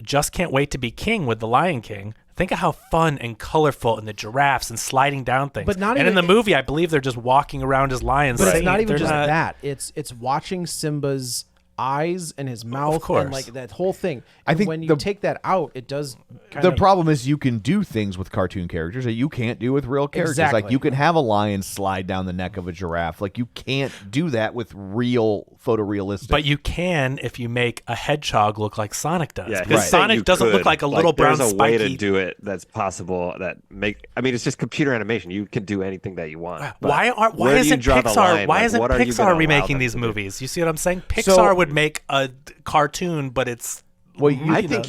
just can't wait to be king with the Lion King. Think of how fun and colorful, and the giraffes and sliding down things. But not and even- in the movie, I believe they're just walking around as lions. But it's singing. not even They're just not- that. It's watching Simba's eyes and his mouth course. and like that whole thing. I And think when you the- take that out, it does kind The of problem is you can do things with cartoon characters that you can't do with real characters. Like, Exactly. you can have a lion slide down the neck of a giraffe. Like, you can't do that with real photorealistic. But you can if you make a hedgehog look like Sonic does. Yeah, because he's saying Sonic you doesn't could. look like a little brown There's a way spiky. to do it that's possible. It's just computer animation. You can do anything that you want. But Why where do you isn't draw the Pixar? line? Why Like, isn't what are you gonna Pixar allow remaking them these to do? movies? You see what I'm saying? Pixar would make a cartoon, but it's. well, I think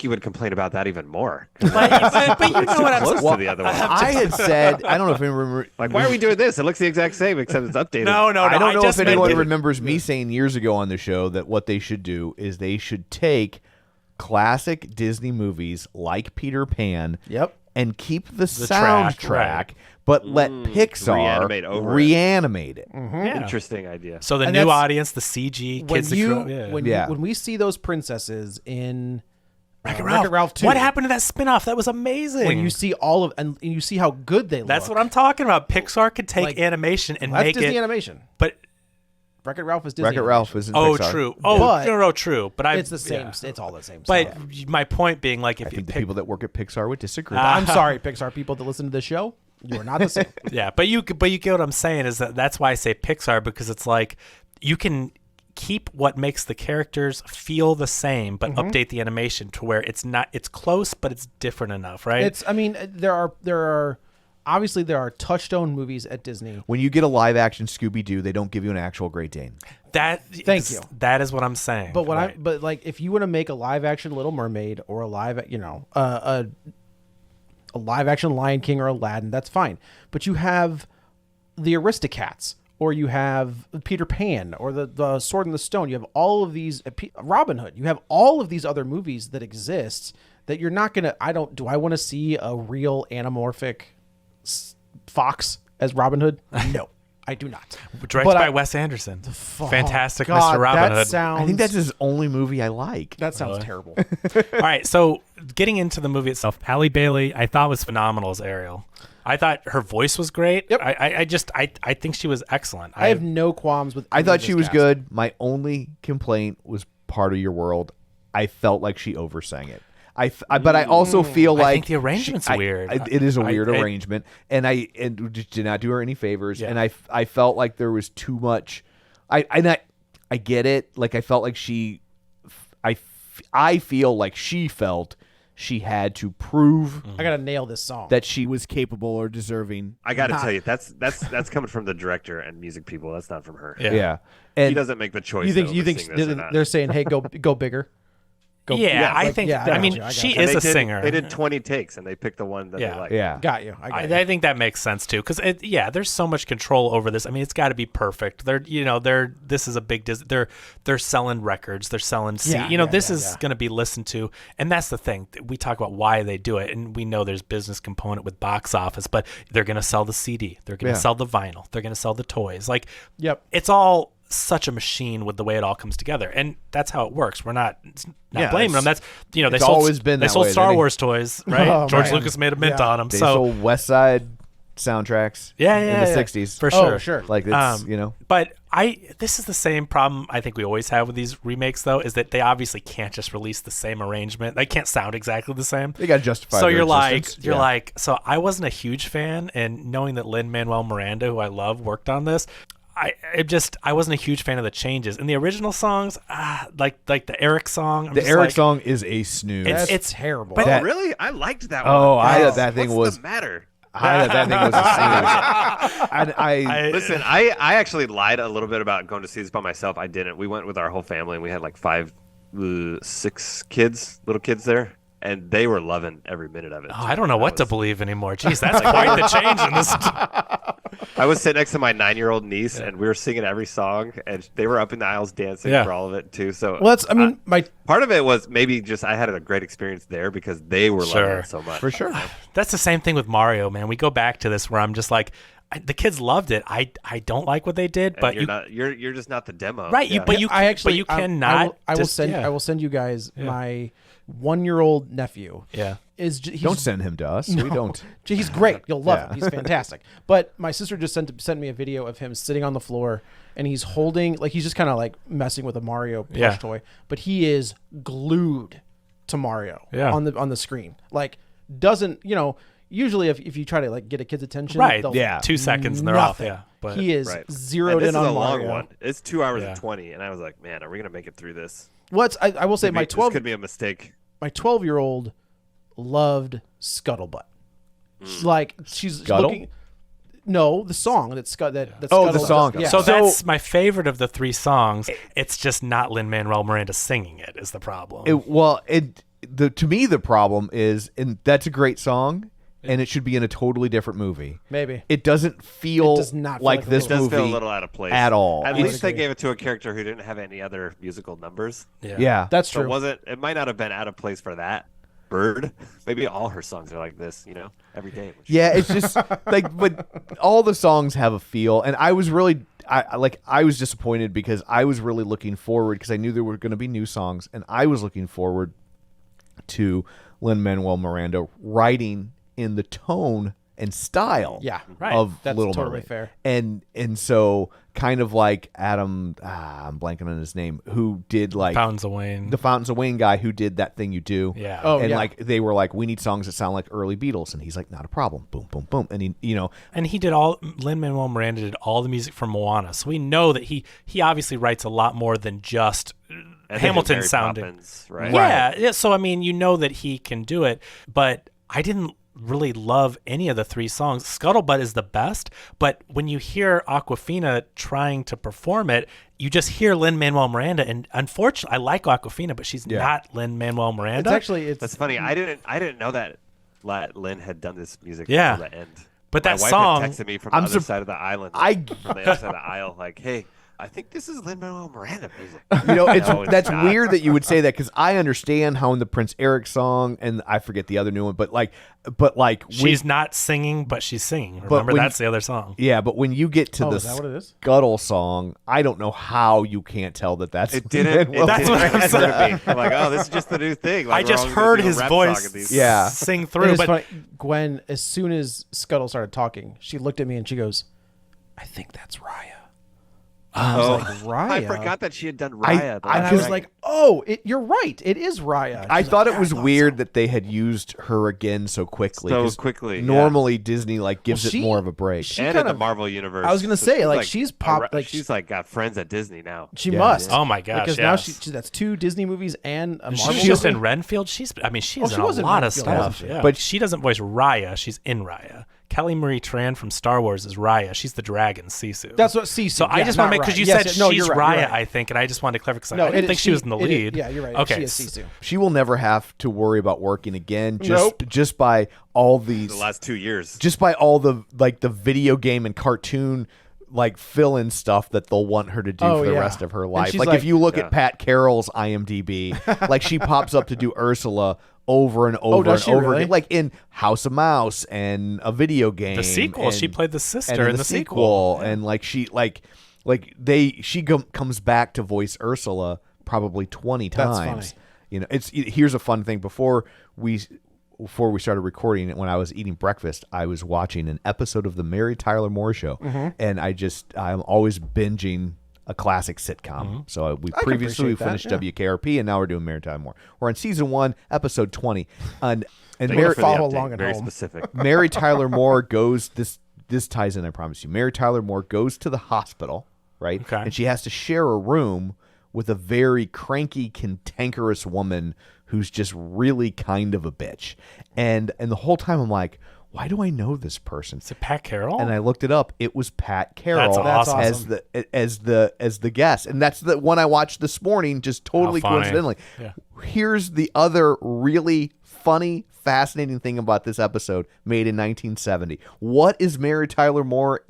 you would complain about that even more. But you know what I'm Close saying. to the other one. I had said, I don't know if anyone remember. Like, why are we doing this? It looks the exact same except it's updated. No. I don't know just if meant anyone that- remembers me saying years ago on the show that what they should do is they should take classic Disney movies like Peter Pan Yep. and keep the track, soundtrack, right. but let Pixar Reanimate over it. reanimate it. Yeah. Interesting idea. So the And new that's- audience, the CG When kids, when we see those princesses in Wreck-It Ralph 2. What happened to that spinoff? That was amazing. When you see all of and you see how good they look. That's what I'm talking about. Pixar could take Like, animation and That's make Disney it. animation. But Wreck-It Ralph is Disney. Wreck-It Ralph animation. is in oh, Pixar. true. Oh, But no, true. But It's the same. yeah. It's all the same But stuff. my point being, like, if I you think the pick, people that work at Pixar would disagree. I'm sorry, Pixar people that listen to this show. You are not the same. yeah, but you get what I'm saying is that's why I say Pixar, because it's like you can keep what makes the characters feel the same, but update the animation to where it's close, but it's different enough, right? It's. I mean, there are obviously there are touchstone movies at Disney. When you get a live action Scooby-Doo, they don't give you an actual Great Dane. Thank you. That is what I'm saying. But right. but like if you want to make a live action Little Mermaid or a live, a live action Lion King or Aladdin, that's fine. But you have the Aristocats, or you have Peter Pan, or the Sword in the Stone. You have all of these, Robin Hood. You have all of these other movies that exist that you're not gonna. Do I want to see a real anamorphic fox as Robin Hood? No. I do not. Directed by Wes Anderson. Fantastic, God, Mr. Robin Hood. I think that's his only movie I like. That sounds terrible. All right, so getting into the movie itself, Halle Bailey, I thought was phenomenal as Ariel. I thought her voice was great. Yep. I think she was excellent. I have no qualms with. I thought she was cast. good. My only complaint was Part of Your World. I felt like she oversang it. But I also feel like I think the arrangement's weird. It is a weird arrangement, and just did not do her any favors. Yeah. And I felt like there was too much. I get it. Like I felt like I feel like she felt she had to prove I gotta nail this song. that she was capable or deserving. I got to tell you, that's coming from the director and music people. That's not from her. Yeah, He and doesn't make the choice. you think though, you to think sing this or not. they're saying, "Hey, go bigger." I think. yeah, I got mean, you, I got she you. is They a did- singer. They did 20 takes and they picked the one that they liked. yeah. Got you. I think that makes sense too, because there's so much control over this. I mean, it's got to be perfect. This is a big. They're selling records. They're selling. This is going to be listened to, and that's the thing. We talk about why they do it, and we know there's business component with box office, but they're going to sell the CD. They're going to sell the vinyl. They're going to sell the toys. Like, Yep. it's all such a machine with the way it all comes together, and that's how it works. We're not blaming them. That's they it's sold, always been they that sold way. Star Wars toys, right? Oh, George man. Lucas made a mint on them. They So sold West Side soundtracks. in the '60s for sure. Oh, sure. Like it's But this is the same problem I think we always have with these remakes, though, is that they obviously can't just release the same arrangement. They can't sound exactly the same. They got to justify. So their you're existence. like, so I wasn't a huge fan, and knowing that Lin-Manuel Miranda, who I love, worked on this, I wasn't a huge fan of the changes. And the original songs, like the Eric song. The Eric song is a snooze. It's terrible. Oh, That- really? I liked that one. Oh, I Yes. thought that thing What's was. the matter? I thought that thing was a snooze. And I Listen, I actually lied a little bit about going to see this by myself. I didn't. We went with our whole family, and we had like 6 kids, little kids there, and they were loving every minute of it. I don't know what to believe anymore. Jeez, that's quite the change in this. I was sitting next to my 9-year-old niece, and we were singing every song, and they were up in the aisles dancing for all of it too. So, well, that's. I mean, my part of it was maybe just I had a great experience there because they were loving it so much. for sure. That's the same thing with Mario, man. We go back to this where I'm just like, the kids loved it. I don't like what they did, And but you're just not the demo, right. Yeah. You cannot. I will send you guys my 1-year-old nephew. Yeah. Don't send him to us. We don't. He's great. You'll love him. He's fantastic. But my sister just sent me a video of him sitting on the floor, and he's holding, like, he's just kind of like messing with a Mario plush toy, but he is glued to Mario on the screen. Like, doesn't, usually if you try to like get a kid's attention, Right. they'll- 2 seconds and they're nothing. off. Yeah. But He is Right. zeroed And this in is on a long Mario. one. It's 2 hours Yeah. and 20, and I was like, man, are we gonna make it through this? I will say This could be a mistake. my 12-year-old loved Scuttlebutt. Like, she's Scuttle? looking. No, the song that's that. Oh, the song. Yeah. So that's my favorite of the 3 songs. It's just not Lin-Manuel Miranda singing it is the problem. To me, the problem is, and that's a great song, and it should be in a totally different movie. Maybe. It doesn't feel It does not feel like like a this It does movie feel a little out of place at all. At I least they agree. gave it to a character who didn't have any other musical numbers. Yeah, That's So true. it might not have been out of place for that bird. Maybe all her songs are like this, every day. Yeah, it's just like, but all the songs have a feel, and I was really, I was disappointed because I was really looking forward because I knew there were going to be new songs, and I was looking forward to Lin-Manuel Miranda writing in the tone and style Yeah, right. of That's Little totally Mermaid. fair. And so kind of like Adam, I'm blanking on his name, who did like Fountains of Wayne. the Fountains of Wayne guy who did That Thing You Do. Yeah. Oh, and yeah. like they were like, we need songs that sound like early Beatles, and he's like, not a problem. Boom, boom, boom, and he, And he did Lin-Manuel Miranda did all the music for Moana. So we know that he obviously writes a lot more than just Hamilton Mary sounding. Poppins, right? Yeah. So I mean, that he can do it, but I didn't really love any of the 3 songs. Scuttlebutt is the best, but when you hear Awkwafina trying to perform it, you just hear Lin-Manuel Miranda, and unfortunately, I like Awkwafina, but she's not Lin-Manuel Miranda. That's funny. I didn't know that Lin had done this music Yeah. until the end. But My that wife song, had texted me from the other side of the island, from the other side of the aisle, like, "Hey, I think this is Lin-Manuel Miranda music." You know, No, that's not. weird that you would say that, because I understand how in the Prince Eric song, and I forget the other new one, but like she's not singing, but she's singing. But Remember, when- that's the other song. yeah, but when you get to the is that what it is? Scuttle song, I don't know how you can't tell that that's It didn't. That's what I'm register saying. to me. I'm like, oh, this is just the new thing. Like, I just we're all gonna heard do a his rap song of voice these. Yeah. sing It through, is but funny. Gwen, as soon as Scuttle started talking, she looked at me and she goes, "I think that's Raya." I was like, Raya? I forgot that she had done Raya. And I was like, oh, you're right. It is Raya. I She's thought like, it was "Yeah, I thought weird so." that they had used her again so quickly. So 'cause quickly, yeah. Normally, Disney gives it she- more of a break. she and kind in the of- Marvel universe. I was gonna say, like, she's popped- like, she's like got friends at Disney now. She Yeah. must. Oh my gosh, Because now yes. that's 2 Disney movies and a Marvel she's just movie. in Renfield. She's in she a was in lot of Renfield, stuff. wasn't she? Yeah. But- But she doesn't voice Raya. She's in Raya. Kelly Marie Tran from Star Wars is Raya. She's the dragon Sisu. That's what Sisu. So I yeah, just want to not make, because you Raya. said Yes, no, she's you're Raya, right, you're right. I think, and I just wanted to clarify because No, I didn't think she was in the lead. Yeah, you're right. Okay. She is Sisu. She will never have to worry about working again. Nope. Just by all these, The last 2 years. just by all the the video game and cartoon fill-in stuff that they'll want her to do Oh, for the yeah. rest of her And life. she's Like like- if you look Yeah. at Pat Carroll's IMDb, like she pops up to do Ursula over and over does and she over really? again, like in House of Mouse and a video game. The sequel, she and- played the and sister in in the sequel. and she comes back to voice Ursula probably 20 That's times. funny. You know, here's a fun thing. Before we started recording, when I was eating breakfast, I was watching an episode of the Mary Tyler Moore Show, Mm-hmm. and I'm always binging a classic sitcom. So we previously appreciate that, finished yeah. WKRP, and now we're doing Mary Tyler Moore. We're on season 1, episode 20, and Thank you Mary, for the follow update. along at Very home. specific. Mary Tyler Moore goes this ties in, I promise you. Mary Tyler Moore goes to the hospital, right? Okay. And she has to share a room with a very cranky, cantankerous woman who's just really kind of a bitch. And the whole time I'm like, why do I know this person? Is it Pat Carroll? And I looked it up. It was Pat Carroll That's awesome. as the guest, and that's the one I watched this morning, just totally How funny. coincidentally. Yeah. Here's the other really funny, fascinating thing about this episode, made in 1970. What is Mary Tyler Moore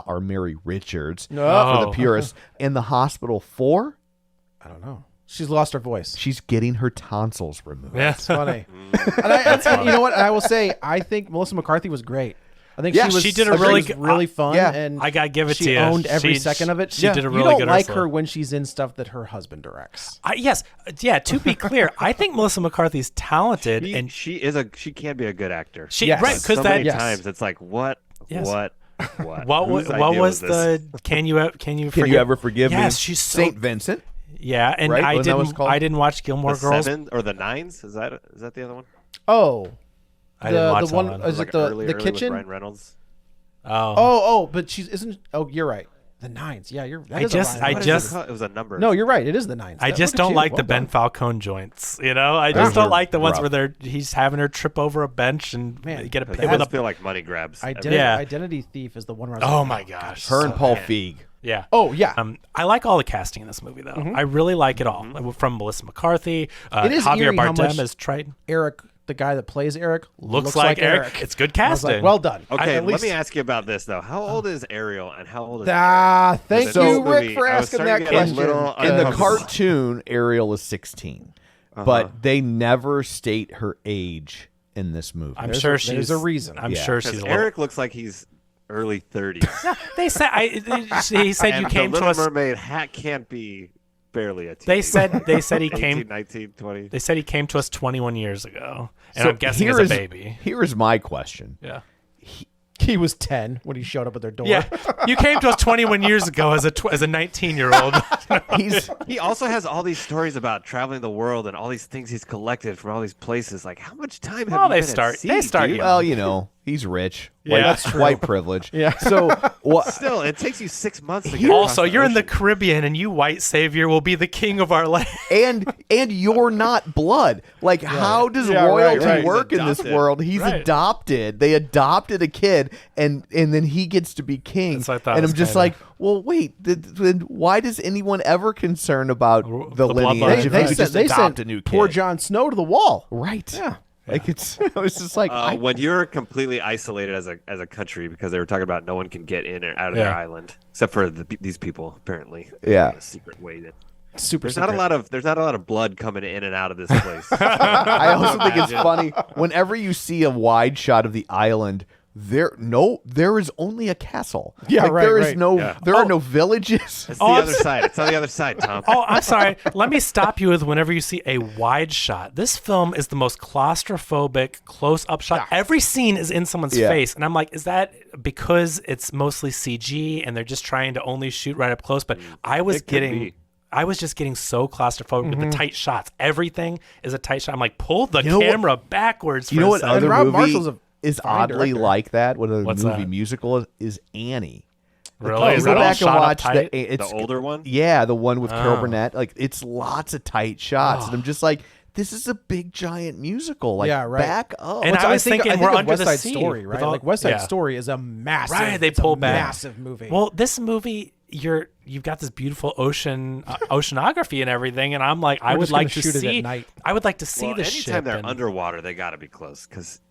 or Mary Richards for the Oh. purists in the hospital for? I don't know. She's lost her voice. She's getting her tonsils removed. yeah. It's funny. And you know what? I will say, I think Melissa McCarthy was great. I think Yeah, she was. she did a I think really it was good- really fun. yeah. and I gotta give it she to you. owned every She- second of it. she did a really You don't good like Ursula. her when she's in stuff that her husband directs. Yes. Yeah. To be clear, I think Melissa McCarthy's talented, and She can be a good actor. she Yes. right because so that many yes. times it's like what Yes. what what Whose what idea was this? the can you Can you forgive- ever forgive me? Yes, she's so Saint Vincent. yeah, and Right? I Wasn't that what it's didn't called? I didn't watch Gilmore the Girls. 7 or the 9s? Is that the other one? Oh, I didn't watch the one that one. is Like it the early with kitchen? Ryan Reynolds. Oh, But she's isn't. Oh, you're right. The Nines. Yeah, you're. That I is a just- Ryan I Reynolds just- movie. It was a number. No, you're right. It is the Nines. I Look just at don't you. like Well the done. Ben Falcone joints. You know, I Those just don't are like the ones rough. where he's having her trip over a bench and Man, get a But hit with those a. feel like money grabs. Yeah. Identity Thief is the one where I was Oh like, my gosh. Her and Paul man. Feig. Yeah. Oh yeah. I like all the casting in this movie though. I really like it all. From Melissa McCarthy, It is Javier eerie how Bardem much- as Triton. Eric, the guy that plays Eric, Looks like Eric. It's good I was like, casting. well done. Okay, At let least- me ask you about this though. How old is Ariel and how old is Thank So- you, Rick, movie, for I was asking starting that to get a question. little In the uncomfortable. cartoon, Ariel is 16, but they never state her age in this movie. I'm There's sure a- she's. there's a reason. I'm Yeah. sure Because she's. Eric looks like he's early 30s. They said. He said and you came the to Little us. Mermaid hat can't be barely a teenager. They said he 18, came. 19, 20. They said he came to us 21 years ago, and So I'm guessing as here a is- baby. Here is my question. Yeah. He was 10 when he showed up at their door. Yeah, you came to us 21 years ago as a 19-year-old. He's He also has all these stories about traveling the world and all these things he's collected from all these places. Like, how much time have Well, you they been start- at sea, they start dude? young. well, you know, He's rich. Yeah, White, that's true. White privilege. Yeah. So what? Still, it takes you 6 months to get Also, across you're in the ocean. Caribbean, and you, white savior, will be the king of our land. And you're not blood. Like, how does Yeah, royalty right. work He's in this adopted. world? He's Right. adopted. They adopted a kid, and then he gets to be king. That's what I thought And was I'm just kinda- like, well, wait. Then why does anyone ever concern about the The lineage bloodline. if They you could sent, just adopt a new kid? poor Jon Snow to the wall. Right. Yeah. Like it's just like When you're completely isolated as a country, because they were talking about no one can get in or out of their Yeah. island except for these people, apparently. Yeah. In a secret way that Super there's secret. not a lot of blood coming in and out of this place. I also think it's funny whenever you see a wide shot of the island. There is only a castle. Yeah, like, right, There is right. no, Yeah. there are no villages. It's the other side. It's on the other side, Tom. Oh, I'm sorry. Let me stop you with whenever you see a wide shot. This film is the most claustrophobic close-up shot. Every scene is in someone's Yeah. face, and I'm like, is that because it's mostly CG and they're just trying to only shoot right up close? But I was It could getting. be. I was just getting so claustrophobic with the tight shots. Everything is a tight shot. I'm like, pull the You know what- camera backwards. You for know a what second. other Rob movie Marshall's a is fine oddly director. like that? What other What's movie that? musical is Annie? Really? Is Go it all back and shot up watch tight? it's The older one? Yeah, the one with Carol Oh. Burnett. Like it's lots of tight shots, and I'm just like, this is a big giant musical. Like, Yeah, right. back up. And I was thinking we're of under West the Side sea Story, with right? all- Like West Side yeah. Story is a massive, Right, they it's a pull back. massive movie. Well, this movie, you've got this beautiful oceanography and everything, and I'm like, I We're would just gonna like to shoot it at see. night. I would like to see Well, the anytime ship. they're and- underwater, they got to be close because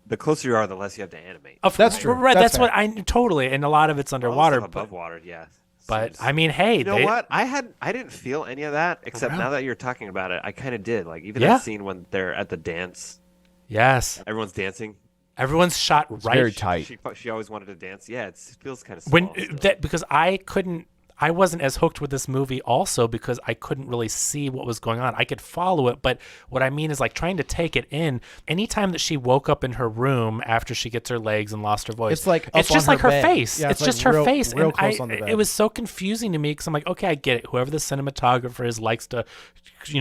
the closer you are, the less you have to animate. That's true. Right, That's that's what I totally, and a lot of it's All the underwater. stuff above water, yeah. But Seems- I mean, hey, you know they, what? I didn't feel any of that except Wow. now that you're talking about it, I kind of did. Like even Yeah. that scene when they're at the dance, Yes, everyone's dancing. everyone's shot right. very tight. She always wanted to dance. Yeah, it feels kind of small. When still. that because I wasn't as hooked with this movie also because I couldn't really see what was going on. I could follow it, but what I mean is like trying to take it in. Anytime that she woke up in her room after she gets her legs and lost her voice, It's like it's up just on like her her bed. face. Yeah, it's it's just like her real- face, real and close on the bed. it was so confusing to me because I'm like, okay, I get it. Whoever the cinematographer is likes to,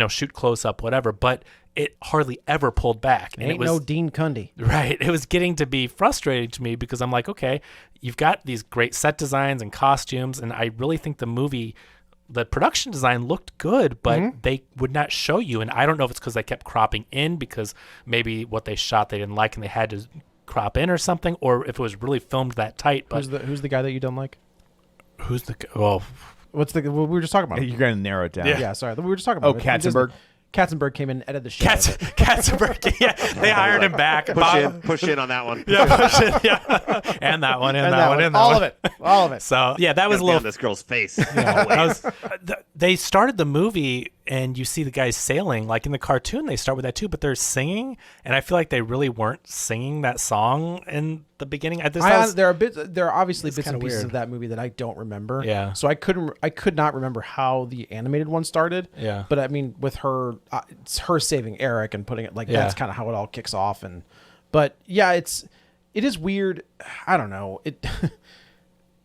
shoot close up, whatever, but it hardly ever pulled back, and Ain't it was no Dean Cundy. Right. It was getting to be frustrating to me because I'm like, okay, you've got these great set designs and costumes, and I really think the production design looked good, but they would not show you. And I don't know if it's because they kept cropping in because maybe what they shot they didn't like and they had to crop in or something, or if it was really filmed that tight. But Who's the guy that you don't like? who's the oh What's the? We were just talking about. You're going to narrow it down. Yeah, sorry. We were just talking about. Oh, it. Katzenberg? Katzenberg came in and edited the shit. out of it. Katzenberg? Yeah, they hired him back. push in on that one. Yeah, push it, yeah, and that one, and that one, and that all one. of it, all of it. So yeah, that was Gotta a be on little. this girl's face. I was, they started the movie and you see the guys sailing like in the cartoon they start with that too, but they're singing and I feel like they really weren't singing that song in the beginning. There are obviously bits and kinda pieces weird. of that movie that I don't remember. Yeah. So I could not remember how the animated one started. Yeah. But I mean, with her, it's her saving Eric and putting it like Yeah. that's kind of how it all kicks off. But yeah, it is weird. I don't know.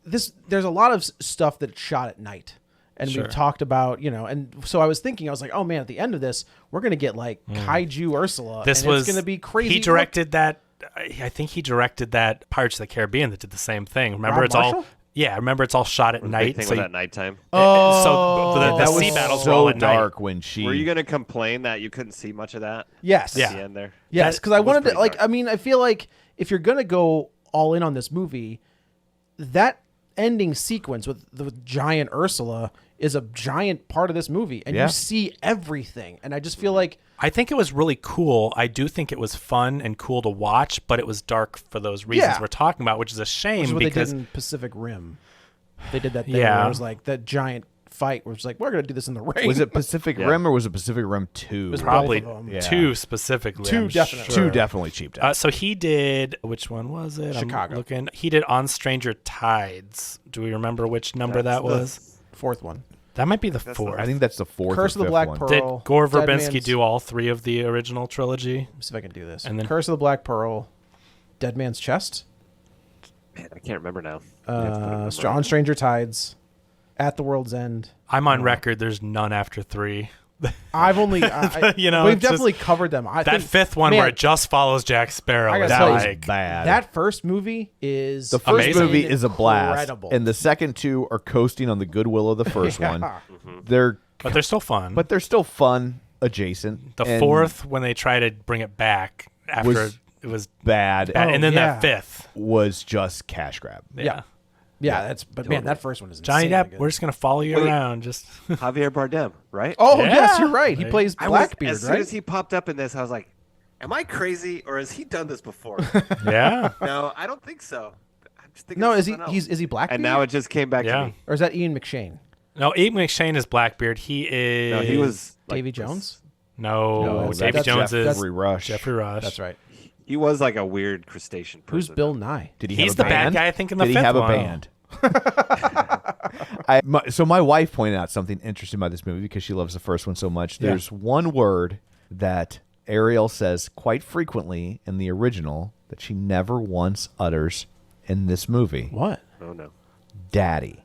There's a lot of stuff that's shot at night. And Sure. we've talked about, and so I was like, oh man, at the end of this, we're going to get like Kaiju Ursula. This and was it's going to be crazy. He directed that. I think he directed that Pirates of the Caribbean that did the same thing. Remember, Rob it's all Marshall? Remember, it's all shot at Big night. thing So, with that nighttime. so the That sea was battles were all so at night. dark when she. Were you gonna complain that you couldn't see much of that? Yes. Yeah. At the end there. Yes, That because I was wanted to pretty dark. I mean, I feel like if you're gonna go all in on this movie, that ending sequence with the giant Ursula is a giant part of this movie, and Yeah. you see everything. And I just feel like I think it was really cool. I do think it was fun and cool to watch, but it was dark for those reasons Yeah. we're talking about, which is a this shame is what they because did in Pacific Rim. They did that thing where Yeah. it was like that giant fight where it's like, we're gonna do this in the rain. Was it Pacific Yeah. Rim or was it Pacific Rim 2? was probably both of them. Yeah. two specifically. Two I'm definitely. sure. Two definitely cheaped out. So he did, which one was it? Chicago. I'm looking. He did On Stranger Tides. Do we remember which number That's that was? Fourth one. That might be the That's fourth. I think that's the fourth. Curse or of the fifth Black one. Pearl. Did Gore Dead Verbinski Man's- do all three of the original trilogy? Let me see if I can do this. And then- Curse of the Black Pearl, Dead Man's Chest, Man, I can't remember now. You have to put a number On on. Stranger Tides, At the World's End. I'm on record. There's none after 3. I've only, You know, we've it's just- definitely covered them. I That think, fifth one man, where it just follows Jack Sparrow I is gotta tell you, like bad. that first movie is The first Amazing. movie is a blast, Incredible. and the second two are coasting on the goodwill of the first one. Mm-hmm. but they're still fun. But they're still fun adjacent. the and fourth, when they try to bring it back after Was- it was bad bad, and then yeah. that fifth, was just cash grab. yeah. but man, that first one is Johnny insanely Depp, good. we're just gonna follow you Wait. around. Just Javier Bardem, right? Oh Yeah. yes, you're right. He Right. plays I was, Blackbeard, as soon right? as he popped up in this, I was like, "Am I crazy, or has he done this before?" yeah. No, I don't think so. I'm just thinking No, of is he? something else. Is he Blackbeard? And now it just came back Yeah. to me. or is that Ian McShane? No, Ian McShane is Blackbeard. He is. No, he was like Davy this- Jones? No, that's Davy Jones is Jeffrey Rush. Jeffrey Rush. That's right. He was like a weird crustacean person. Who's Bill Nye? Did he He's have a the bad band? guy, I think, in the Did he fifth have one. a band? So my wife pointed out something interesting about this movie because she loves the first one so much. Yeah. There's one word that Ariel says quite frequently in the original that she never once utters in this movie. What? Oh no. Daddy.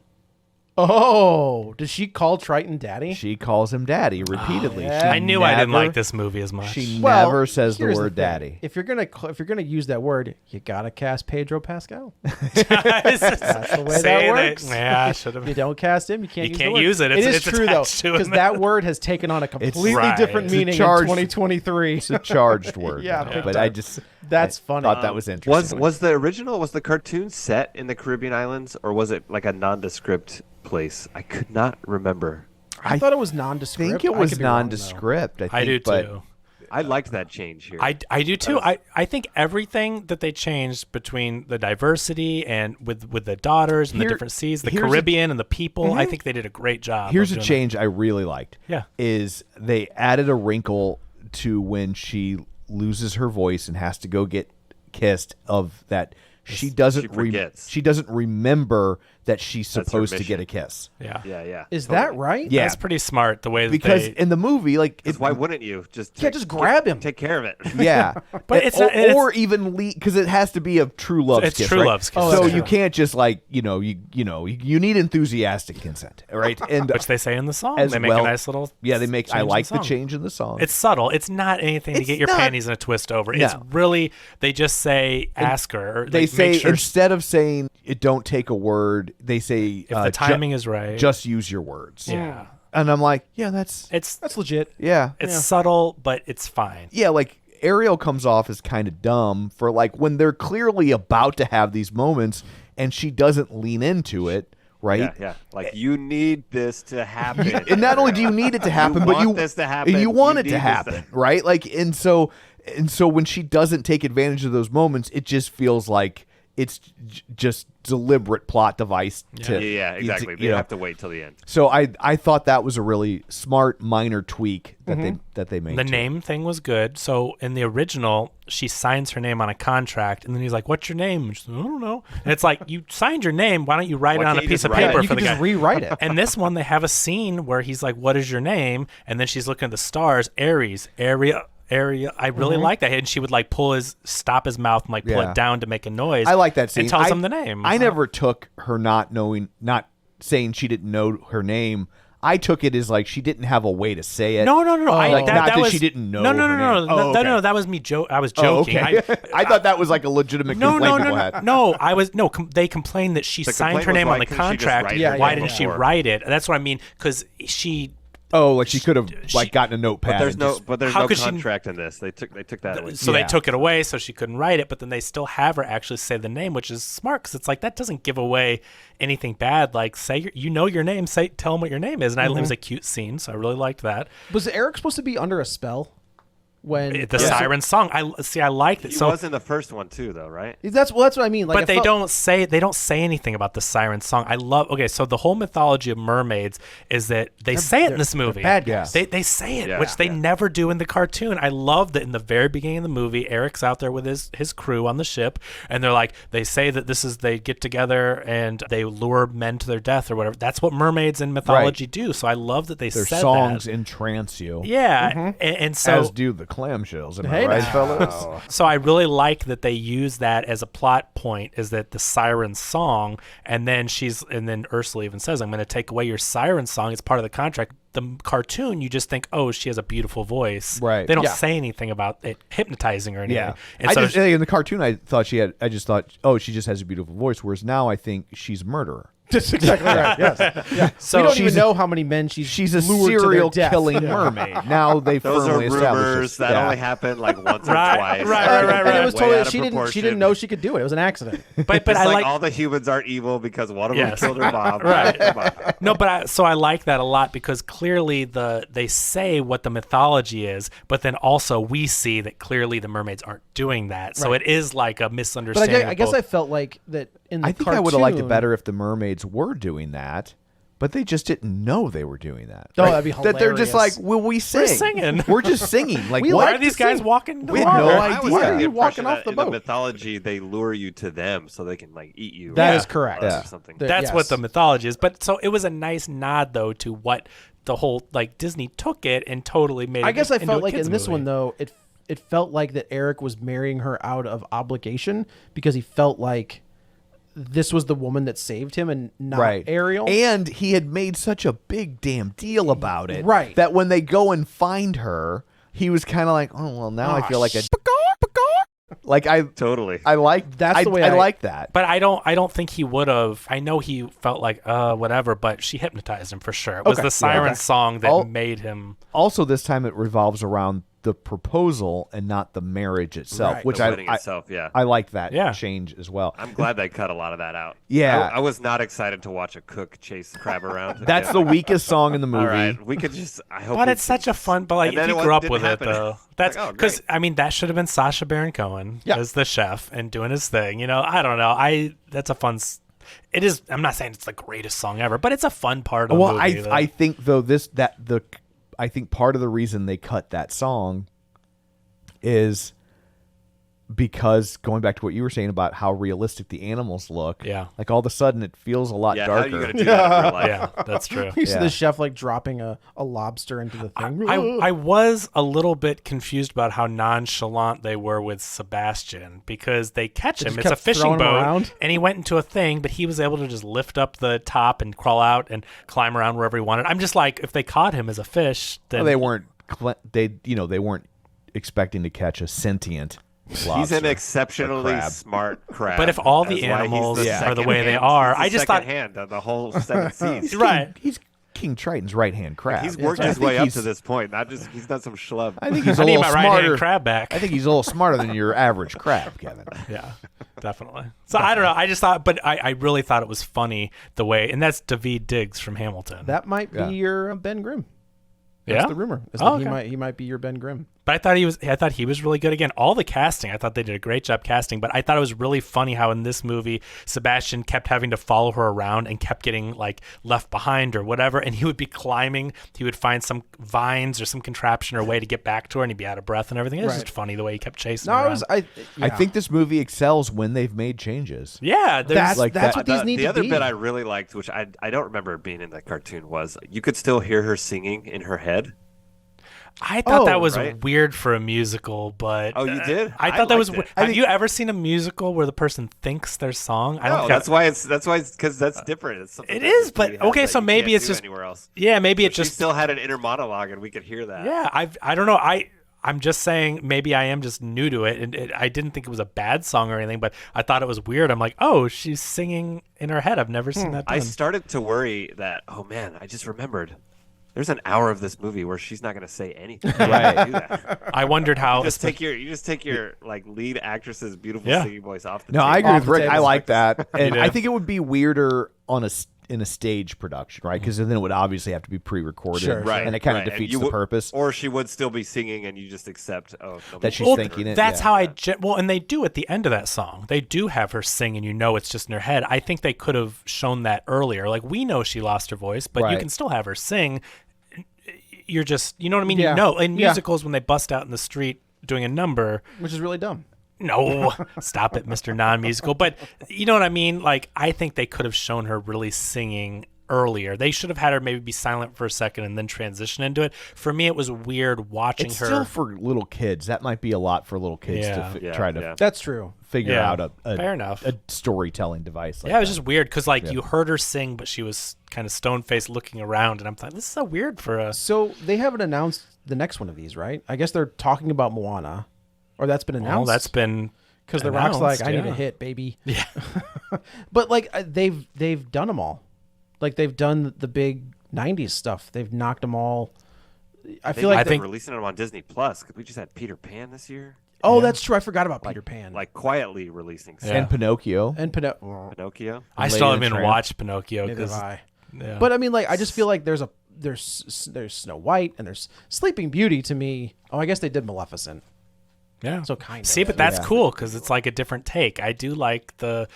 Oh, did she call Triton Daddy? She calls him daddy repeatedly. yeah. She I knew I didn't never- like this movie as much. She Well, never says the here's word thing. daddy. If you're gonna use that word, you gotta cast Pedro Pascal. That's the way that works. Yeah, I should have. You don't cast him, you can't. You use can't the word. use it. It It's- is it's true though, attached to it. because that word has taken on a completely Right. different It's a meaning charged- in 2023. It's a charged word. Yeah, now, big but time. I just That's I funny. thought that was interesting. Was the original, was the cartoon set in the Caribbean islands, or was it like a nondescript place? I could not remember. I thought it was I nondescript. think it I was could be wrong, though. nondescript. I do but too. I liked that change here. I do too. I think everything that they changed between the diversity and with the daughters and Here- the different seas, the here's a- Caribbean and the people, I think they did a great job. Here's of a doing change I really liked. Yeah. Is they added a wrinkle to when she loses her voice and has to go get kissed of that she doesn't forgets. she doesn't remember that she's her supposed to get mission. a kiss. Yeah. yeah. Is totally. that right? Yeah. That's pretty smart the way that Because they. in the movie, like, 'Cause why wouldn't you just just grab him. take care of it? yeah, But it's not- and or even because it has to be a true love It's kiss. true right? love's kiss. Oh, so that's you true. can't just like you need enthusiastic consent, right? And which they say in the song. as They make well- a nice little. yeah, they make. I change in like the song. change in the song. It's subtle. It's not anything to It's get your not- panties in a twist over. No. It's really they just say ask her. Or they like, say make sure instead of saying it, don't take a word. They say if the timing is right. just use your words. yeah. And I'm like, yeah, that's That's legit. yeah, It's subtle, but it's fine. yeah. Like Ariel comes off as kind of dumb for like when they're clearly about to have these moments and she doesn't lean into it, right? Yeah. Like you need this to happen. And not only do you need it to happen, but want you this to happen. and you want You it need to this happen, right? Like, and so when she doesn't take advantage of those moments, it just feels like it's just deliberate plot device. To, Yeah, exactly. you They know. have to wait till the end. So I thought that was a really smart minor tweak that they made. The to it. name thing was good. So in the original, she signs her name on a contract, and then he's like, "What's your name?" And she's like, "I don't know." And it's like, you signed your name. Why don't you write Why it on a can't you piece just of write it? paper You for could the just guy? rewrite it. And this one, they have a scene where he's like, "What is your name?" And then she's looking at the stars. Aries, area. I really like that. And she would like stop his mouth and like pull Yeah. it down to make a noise. I like that scene. And tells I- him the name. I never took her not saying she didn't know her name. I took it as like she didn't have a way to say it. No. Like, not that was, she didn't know No, her name. Oh, okay. no. That was me. I was Oh, joking. okay. I thought that was like a legitimate complaint people had. No. I was They complained that she The signed complaint her was, name why on the couldn't she just contract. write her Why name didn't she before? write it? That's what I mean. Because she. Oh, like she could have like gotten a notepad. But there's and no, just- but there's How no could she- contract in this. They took that away. So Yeah. they took it away, so she couldn't write it. But then they still have her actually say the name, which is smart because it's like that doesn't give away anything bad. Like say your name, tell them what your name is, and it was a cute scene, so I really liked that. Was Eric supposed to be under a spell when The siren song, I liked it. He So was in the first one too, though, right? That's what I mean. Like, but I they felt- don't say anything about the siren song. Okay, so the whole mythology of mermaids is that they say it in this movie. bad guys. They say it, Yeah, which they yeah. never do in the cartoon. I love that in the very beginning of the movie, Eric's out there with his crew on the ship, and they're like, they say that they get together and they lure men to their death or whatever. That's what mermaids in mythology do. So I love that they their said songs that. entrance you. Yeah, and so As do the clamshells. Am Hey I right, now. fellas? So I really like that they use that as a plot point, is that the siren song, and then Ursula even says, I'm going to take away your siren song. It's part of the contract. The cartoon, you just think, oh, she has a beautiful voice. Right. They don't Yeah. say anything about it hypnotizing or anything. Yeah. And so In the cartoon, I just thought, oh, she just has a beautiful voice. Whereas now I think she's a murderer. That's exactly right. Yes. Yeah. So we don't she's even know how many men She's a lured to their serial death. killing Yeah. mermaid. Now they Those are firmly established rumors this. that Yeah. only happen like once or Right, twice. right. And it was Way totally out of she didn't proportion. know she could do it. It was an accident. but It's I like like all the humans are evil because one of Yes. them killed her mom. Right. Come on. No, but I like that a lot, because clearly they say what the mythology is, but then also we see that clearly the mermaids aren't doing that. So Right. it is like a But misunderstanding. I of guess both. I felt like that in the I think cartoon, I would have liked it better if the mermaids were doing that, but they just didn't know they were doing that. Oh, that'd be That they're just like, hilarious. well, we sing. singing. We're just singing. Like, We what? Why are these guys walking? We had water? no I was idea. Why under are the you walking impression off that the in boat? the mythology, they lure you to them so they can like eat you. That Yeah. is correct. Yeah. Or something. That's Yes. what the mythology is. But so it was a nice nod, though, to what the whole, like, Disney took it and totally made it I guess I into felt a like kids in this movie. one though, it felt like that Eric was marrying her out of obligation because he felt like this was the woman that saved him and not Right. Ariel. And he had made such a big damn deal about it. Right. That when they go and find her, he was kind of like, oh, well, now I feel like a... Like, Totally. I like... That's the way I I- like that. But I don't think he would have. I know he felt like whatever, but she hypnotized him for sure. It was Okay. the siren Yeah. song that All- made him. Also, this time it revolves around the proposal and not the marriage itself, Right. which The I wedding itself, yeah. I like that Yeah. change as well. I'm glad they cut a lot of that out. Yeah. I was not excited to watch a cook chase crab around. That's the weakest song in the movie. All right, we could just. I hope. But we it's can such a fun. But like, And if then you it grew up didn't with happen. it though, that's Like, oh, because great. I mean that should have been Sacha Baron Cohen Yeah. as the chef and doing his thing. You know, I don't know. That's a fun. It is. I'm not saying it's the greatest song ever, but it's a fun part of the Well, movie. I think though I think part of the reason they cut that song is because going back to what you were saying about how realistic the animals look. Yeah. Like all of a sudden it feels a lot Yeah, how are darker. you gonna do that in real life? yeah, that's true. You see Yeah. the chef like dropping a lobster into the thing. I was a little bit confused about how nonchalant they were with Sebastian because they catch him. just It's a kept fishing throwing him boat, around? and he went into a thing, but he was able to just lift up the top and crawl out and climb around wherever he wanted. I'm just like, if they caught him as a fish, then Well, they weren't expecting to catch a sentient lobster. He's an exceptionally crab. smart crab. But if all the That's why he's animals the are the second way they hand- are, he's the I just second thought- hand of the whole seven seas. right. He's King Triton's right hand crab. He's worked I his think way up he's- to this point. Not just he's not some schlub. I think he's I a need little my right hand smarter. crab back. I think he's a little smarter than your average crab, Kevin. Yeah, definitely. So I don't know. I just thought, but I really thought it was funny the way, and that's David Diggs from Hamilton. That might be Yeah. your Ben Grimm. That's yeah, the rumor. Is Oh, that okay. he might be your Ben Grimm. But I thought he was really good. Again, all the casting, I thought they did a great job casting. But I thought it was really funny how in this movie, Sebastian kept having to follow her around and kept getting like left behind or whatever. And he would be climbing. He would find some vines or some contraption or way to get back to her, and he'd be out of breath and everything. It was Right. just funny the way he kept chasing No, her I around. was I yeah. think this movie excels when they've made changes. Yeah, there's That's like that's that- what these need the to other be. bit I really liked, which I don't remember being in that cartoon, was you could still hear her singing in her head. I thought that Oh, was right. weird for a musical, but Oh, you did? I I thought that was. liked it. Have you ever seen a musical where the person thinks their song? I don't. No, think that's why it's because that's different. It's something It that is, this but movie has okay, that so you maybe can't it's do just- anywhere else. Yeah, maybe it She just. still had an inner monologue, and we could hear that. Yeah, I don't know. I'm just saying maybe I am just new to it, and I didn't think it was a bad song or anything, but I thought it was weird. I'm like, oh, she's singing in her head. I've never seen that done. I started to worry that, oh man, I just remembered. There's an hour of this movie where she's not going to say anything. Right. Do that. I wondered how. You just take your like lead actress's beautiful Yeah. singing voice off the No, table. I agree Off with the Rick. table. I like that, and do? I think it would be weirder in a stage production, right? Because then it would obviously have to be pre-recorded, Sure, Right, and it kind right. of defeats you the would- purpose. Or she would still be singing, and you just accept. Oh, That she's Well, thinking it. that's yeah. how well, and they do at the end of that song. They do have her sing, and you know it's just in her head. I think they could have shown that earlier. Like we know she lost her voice, but you Right. can still have her sing. You're just, you know what I mean? Yeah. You know, in Yeah. musicals when they bust out in the street doing a number. which is really dumb. No, stop it, Mr. Non-Musical. But you know what I mean? Like I think they could have shown her really singing earlier. They should have had her maybe be silent for a second and then transition into it. For me, it was weird watching It's her. still for little kids. That might be a lot for little kids to try to That's true. figure Yeah, out fair enough. a storytelling device. Like Yeah, it was that. just weird because you heard her sing, but she was kind of stone-faced looking around, and I'm like, this is so weird for us. So they haven't announced the next one of these, right? I guess they're talking about Moana, or that's been announced. Well, that's been because The Rock's like, I need a yeah. hit, baby. Yeah. But like they've done them all. Like they've done the big '90s stuff. They've knocked them all. I feel like I they're think- releasing them on Disney Plus because we just had Peter Pan this year. Oh, that's true. I forgot about Peter Pan. Like quietly releasing stuff. Yeah. And Pinocchio. and Pinocchio. I Lady still and haven't the even Tramp. watched Pinocchio Neither have because I. yeah. But I mean, like, I just feel like there's Snow White and there's Sleeping Beauty to me. Oh, I guess they did Maleficent. yeah. So kind of. See, but that's Yeah. cool because it's like a different take. I do like the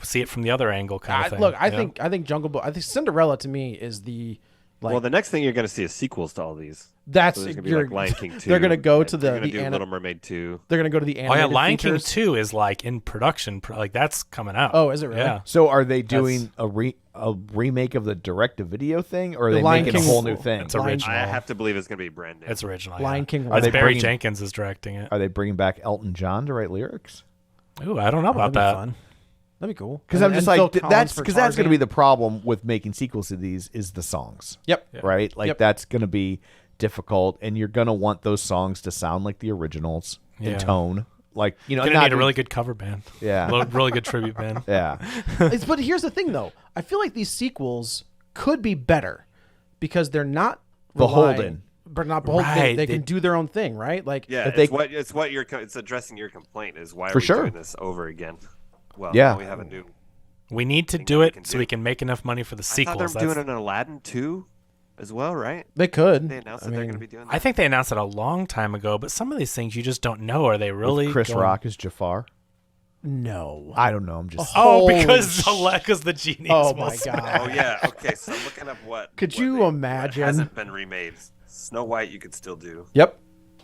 see it from the other angle kind of thing. Look, I you know? think Jungle Book. I think Cinderella to me is the like. Well, the next thing you're going to see is sequels to all these. that's So there's going to be you're- like Lion King 2. They're gonna go to They're the going to do anim- Little Mermaid 2. They're gonna go to the Oh animated yeah, Lion features. King 2 is like in production. Like that's coming out. Oh, is it really? Yeah. So are they doing a remake of the direct-to-video thing, or are The they Lion making King- a whole new thing? It's Lion- original. I have to believe it's going to be brand new. It's original. Lion yeah. King. Are It's they Barry bringing- Jenkins is directing it. Are they bringing back Elton John to write lyrics? Ooh, I don't know about That'd be that. fun. That'd be cool. Because And- I'm just and Phil like Collins that's for because that's going to Tarzan. be the problem with making sequels to these is the songs, Yep. right? Like Yep. that's going to be difficult, and you're going to want those songs to sound like the originals in Yeah. tone. Like You're not gonna need a be- really good cover band. Yeah. Really good tribute band. yeah. But here's the thing, though. I feel like these sequels could be better because they're not Beholden. relying- but not beholden. Right, They they- can do their own thing, right? Like, Yeah, If they- it's what it's addressing your complaint is why are For we sure. doing this over again? Well, Yeah. now we have a new. We need to Thing do that we it can so do. we can make enough money for the I thought sequels. they were doing an Aladdin 2 as well, right? they could. They announced I that they're mean, going to be doing that. I think they announced it a long time ago, but some of these things you just don't know. Are they really With Chris going- Rock as Jafar. No. I don't know. I'm just Oh, Holy because the genie. Oh is my Wilson. god. Oh yeah. Okay, so I'm looking up what. Could what you what imagine? hasn't been remade. Snow White you could still do, Yep.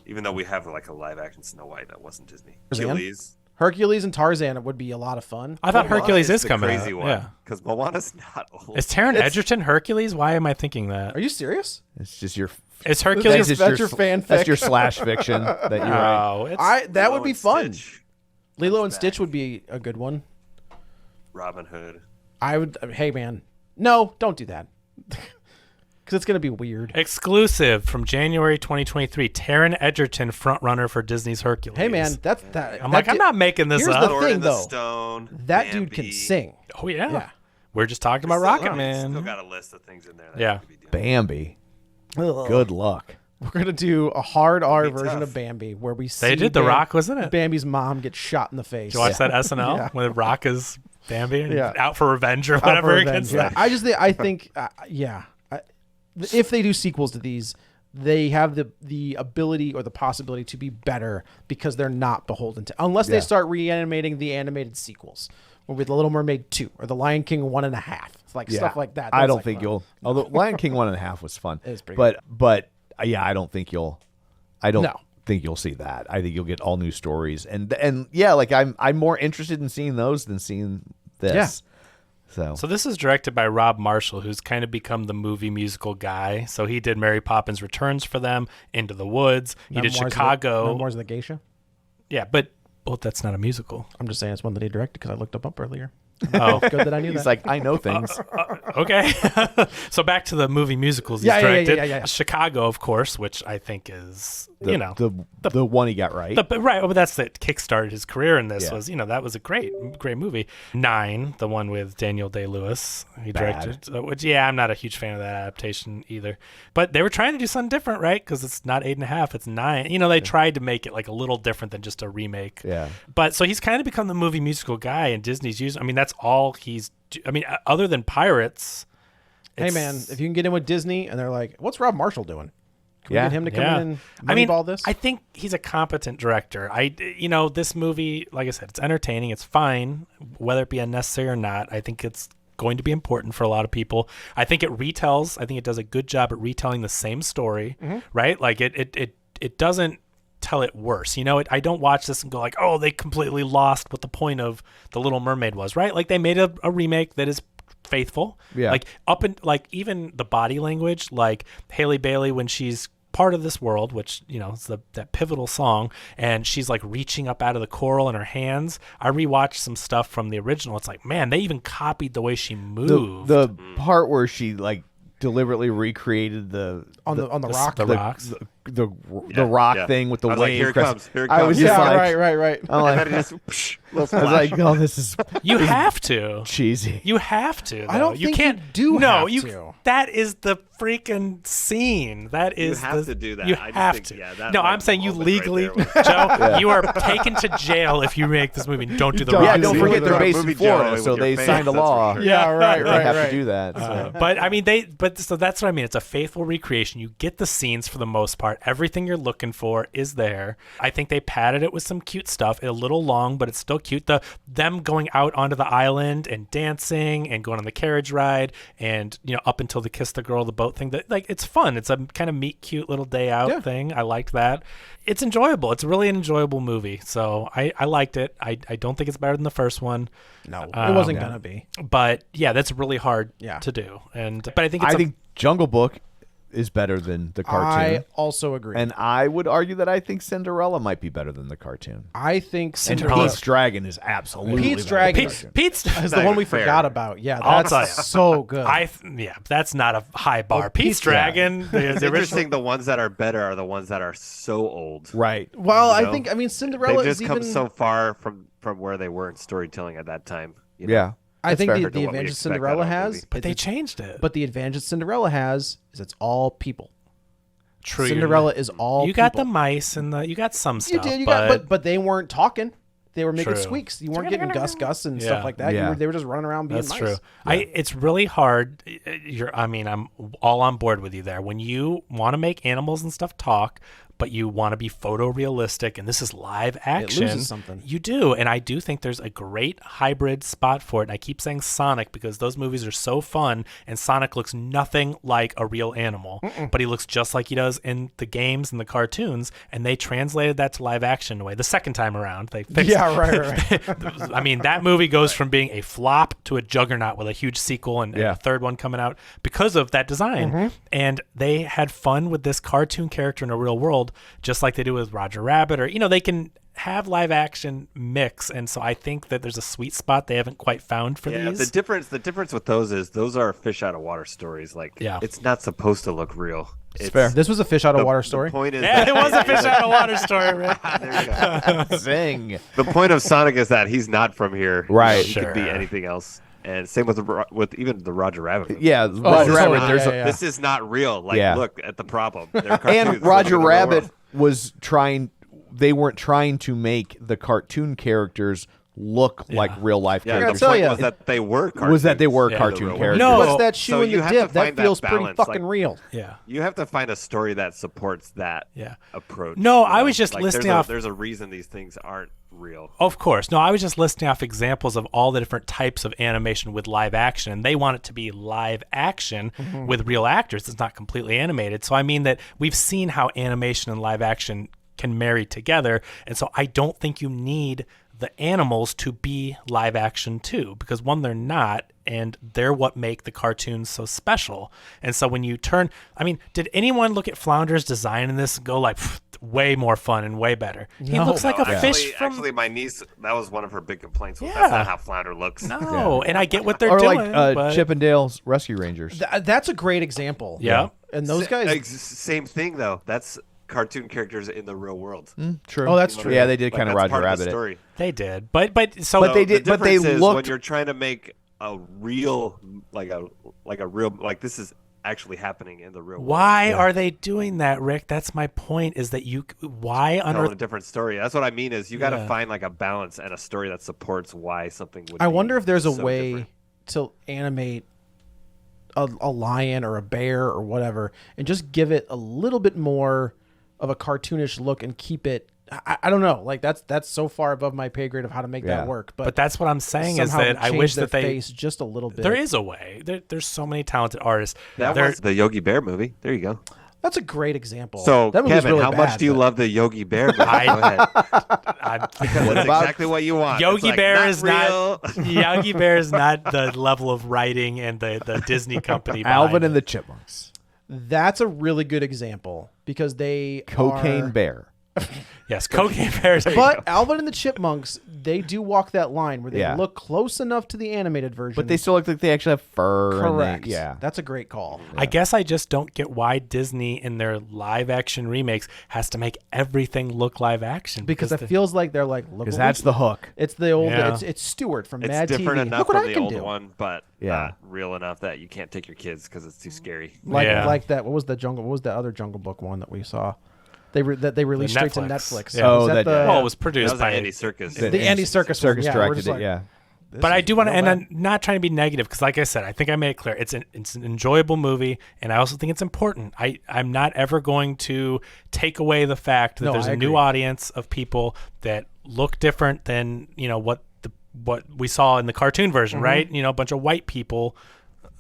even though we have like a live action Snow White that wasn't Disney. Tarzan? Hercules. Hercules and Tarzan would be a lot of fun. I thought Moana Hercules is the coming crazy out. one. Yeah. Because Moana's not old. Is Taron Egerton Hercules? Why am I thinking that? Are you serious? it's just your Is Hercules? That's your fanfic. That's your slash fiction that you write. Oh, it's, That would Lilo be and fun. Stitch, Lilo and back. Stitch would be a good one. Robin Hood. I would. Hey, man. No, don't do that. Because it's gonna be weird. exclusive from January 2023. Taron Egerton, frontrunner for Disney's Hercules. Hey, man. That's that. I'm that like, I'm kid- not making this Here's up. the Sword thing, in the though. Stone. That dude can Bambi. sing. Oh yeah. Yeah. We're just talking about Still- Rocket I mean, Man. Still got a list of things in there. That Yeah. you could be doing. Bambi. Ugh. Good luck. We're gonna do a hard R be version tough. of Bambi where we see They did The Rock, wasn't it? Bambi's mom get shot in the face. Did you watch that SNL Yeah. when Rock is Bambi and Yeah. out for revenge or Out for whatever revenge, against yeah. that? I think, yeah. If they do sequels to these, they have the ability or the possibility to be better because they're not beholden to, unless they Yeah. start reanimating the animated sequels, or with The Little Mermaid 2 or The Lion King 1.5, like Yeah. stuff like that. I That's don't like think fun. you'll. Although Lion King 1.5 was fun. It was pretty but yeah, I don't think you'll. I don't No. think you'll see that. I think you'll get all new stories, and yeah, like I'm more interested in seeing those than seeing this. Yeah. So this is directed by Rob Marshall, who's kind of become the movie musical guy. So he did Mary Poppins Returns for them, Into the Woods. He did Memoirs of the- Chicago. Memoirs of the Geisha. Yeah, but that's not a musical. I'm just saying it's one that he directed because I looked up earlier. Oh, Good that I knew He's that. like, I know things. okay. So back to the movie musicals he's Yeah, yeah, yeah, directed. yeah. Chicago, of course, which I think is the one he got right. right. But that's that kickstarted his career in this. Yeah. Was that was a great movie. 9, the one with Daniel Day-Lewis, he Bad. directed. Which I'm not a huge fan of that adaptation either. But they were trying to do something different, right? Because it's not 8.5, it's 9. They tried to make it like a little different than just a remake. Yeah. But so he's kind of become the movie musical guy, and Disney's using. I mean, that's all he's. Other than Pirates. Hey, man, if you can get in with Disney and they're like, what's Rob Marshall doing? Can we Yeah. get him to come in and moneyball this? I think he's a competent director. This movie, like I said, it's entertaining. It's fine, whether it be unnecessary or not. I think it's going to be important for a lot of people. I think it retells. I think it does a good job at retelling the same story, right? Like it doesn't tell it worse. I don't watch this and go like, oh, they completely lost what the point of The Little Mermaid was, right? Like they made a remake that is faithful. Yeah. Like up and like even the body language, like Halle Bailey when she's part of this world, which is that pivotal song, and she's like reaching up out of the coral in her hands. I rewatched some stuff from the original. It's like, man, they even copied the way she moved. The part where she like deliberately recreated the rock, the rocks. The rock thing with the I was like, wave. here it comes. Here it I comes. was just like, right. I'm like, And then it just I was like, oh, this is You have to. cheesy. You have to. Though. I don't you think can't you do no, have you, to. That is the freaking scene. That is have to do that. You I just have think, to. yeah, that no, like I'm saying you moment right legally, there Joe. You are taken to jail if you make this movie. Don't do the Don't Yeah, rocks. do don't the forget they're Movie based in Joe Florida, with so your they face, signed a that's for law. sure. Yeah, right, They right, have right. to do that. But I mean, so that's what I mean. It's a faithful recreation. You get the scenes for the most part. Everything you're looking for is there. I think they padded it with some cute stuff. A little long, but it's still cute. Them going out onto the island and dancing and going on the carriage ride and up until the kiss the girl, the boat thing. That like it's fun. It's a kind of meet cute little day out thing. I liked that. It's enjoyable. It's really an enjoyable movie. So I liked it. I don't think it's better than the first one. No, it wasn't gonna be. But yeah, that's really hard Yeah. to do. But I think it's I think Jungle Book is better than the cartoon. I also agree. And I would argue that I think Cinderella might be better than the cartoon. I think And Cinderella Pete's Dragon is absolutely Pete's better than the Dragon cartoon. Pete's is the Not one we even fair. forgot about. Yeah, I'll that's tell you. so good. that's not a high bar. Pete's Pete's Dragon, It's the original. interesting. The ones that are better are the ones that are so old. Right. well, You I know? think They've Cinderella just is come even. so far from where they were in storytelling at that time. you know? Yeah. I think fair. the Compared to what we advantage expect out Cinderella of a has, movie. But they changed it. but the advantage Cinderella has is it's all people. True. Cinderella is all. You got people. the mice and you got some You stuff. did. You but, got, but they weren't talking. They were making True. squeaks. You weren't getting Gus and Yeah. stuff like that. Yeah. They were just running around being That's nice. true. It's really hard. I'm all on board with you there. When you want to make animals and stuff talk, but you want to be photorealistic, and this is live action, loses something. You do, and I do think there's a great hybrid spot for it. And I keep saying Sonic because those movies are so fun, and Sonic looks nothing like a real animal, but he looks just like he does in the games and the cartoons, and they translated that to live action in a way. The second time around, they fixed Yeah, right. I mean, that movie goes from being a flop to a juggernaut with a huge sequel and a third one coming out because of that design. And they had fun with this cartoon character in a real world, just like they do with Roger Rabbit, or they can have live action mix. And so I think that there's a sweet spot they haven't quite found for Yeah, these. the difference with those is those are fish out of water stories. Like, it's not supposed to look real. It's fair. This was a fish out of water story. The point is, Yeah, it was a fish out of water story, Rick. There you go. Zing. The point of Sonic is that he's not from here. Right. He could be Sure. anything else. And same with even the Roger Rabbit movie. Yeah, Roger totally. Rabbit. Yeah, There's yeah, a, yeah. This is not real. Like, Yeah. look at the problem. They're cartoons. and Roger Look at the real Rabbit world. was trying. They weren't trying to make the cartoon characters look like real life Yeah, characters. the tell point ya. was that they were cartoons. Was that they were in the cartoon real characters. world. No. What's that shoe So in you the have to dip? That find that feels pretty balance, fucking like- real. Yeah. You have to find a story that supports that Yeah. approach. No, you I know? was just Like, listing off- There's a reason these things aren't real. Of course. No, I was just listing off examples of all the different types of animation with live action, and they want it to be live action with real actors. It's not completely animated. So I mean that we've seen how animation and live action can marry together, and so I don't think you need the animals to be live action too, because one, they're not, and they're what make the cartoons so special. And so when you turn, I mean, did anyone look at Flounder's design in this and go like, way more fun and way fish like a fish from. Actually, my niece, that was one of her big complaints. Was Yeah. That's not how Flounder looks. No, and I get what they're or doing. like but... Chippendale's Rescue Rangers. That's a great example. Yeah. And those guys. Same thing though. That's cartoon characters in the real world. True. Oh, that's true. Yeah, they did Like, kind of that's Roger part of the Rabbit. story. They did, but they did. But they the difference is when looked. you're trying to make a real, like a real, like this is actually happening in the real world. Why are they doing that, Rick? That's my point. Is that why on Telling earth? a different story. That's what I mean. Is you got to find like a balance and a story that supports why something would. I be wonder if there's a so way different. to animate a lion or a bear or whatever, and just give it a little bit more of a cartoonish look and keep it. I don't know. Like that's so far above my pay grade of how to make that work. But that's what I'm saying is somehow that I change wish their that they. face just a little bit. There is a way. There's so many talented artists. That There- was the Yogi Bear movie. There you go. That's a great example. So, that movie's Kevin, really how bad, much do you but- love the Yogi Bear movie? Go ahead. I, That's exactly what you want. Yogi It's like, Bear is real. not Yogi Bear is not the level of writing and the Disney company. Alvin behind and it. the Chipmunks. That's a really good example because they Cocaine are... Bear. Yes, Cocaine Bears. But Alvin and the Chipmunks, they do walk that line where they Yeah. look close enough to the animated version. But they still look like they actually have fur. correct. And yeah. That's a great call. I guess I just don't get why Disney in their live action remakes has to make everything look live action Because it the- feels like they're like, look, Because what that's we- the hook. It's the old. Yeah. It's Stewart from It's Mad different TV. enough Look what from I the can old do. one, but Yeah. not real enough that you can't take your kids because it's too scary. Like Yeah. like that. What was the jungle? What was the other Jungle Book one that we saw? They released straight to Netflix. Netflix. Yeah. Was Oh, that that- the, yeah. well, it was That produced was by Andy Serkis. the Andy Serkis one. Circus Yeah, we're directed just it, like, yeah. But I do want to, real and bad. I'm not trying to be negative because, like I said, I think I made it clear it's an enjoyable movie, and I also think it's important. I'm not ever going to take away the fact that No, there's I a new agree. audience of people that look different than what we saw in the cartoon version, Mm-hmm. right? A bunch of white people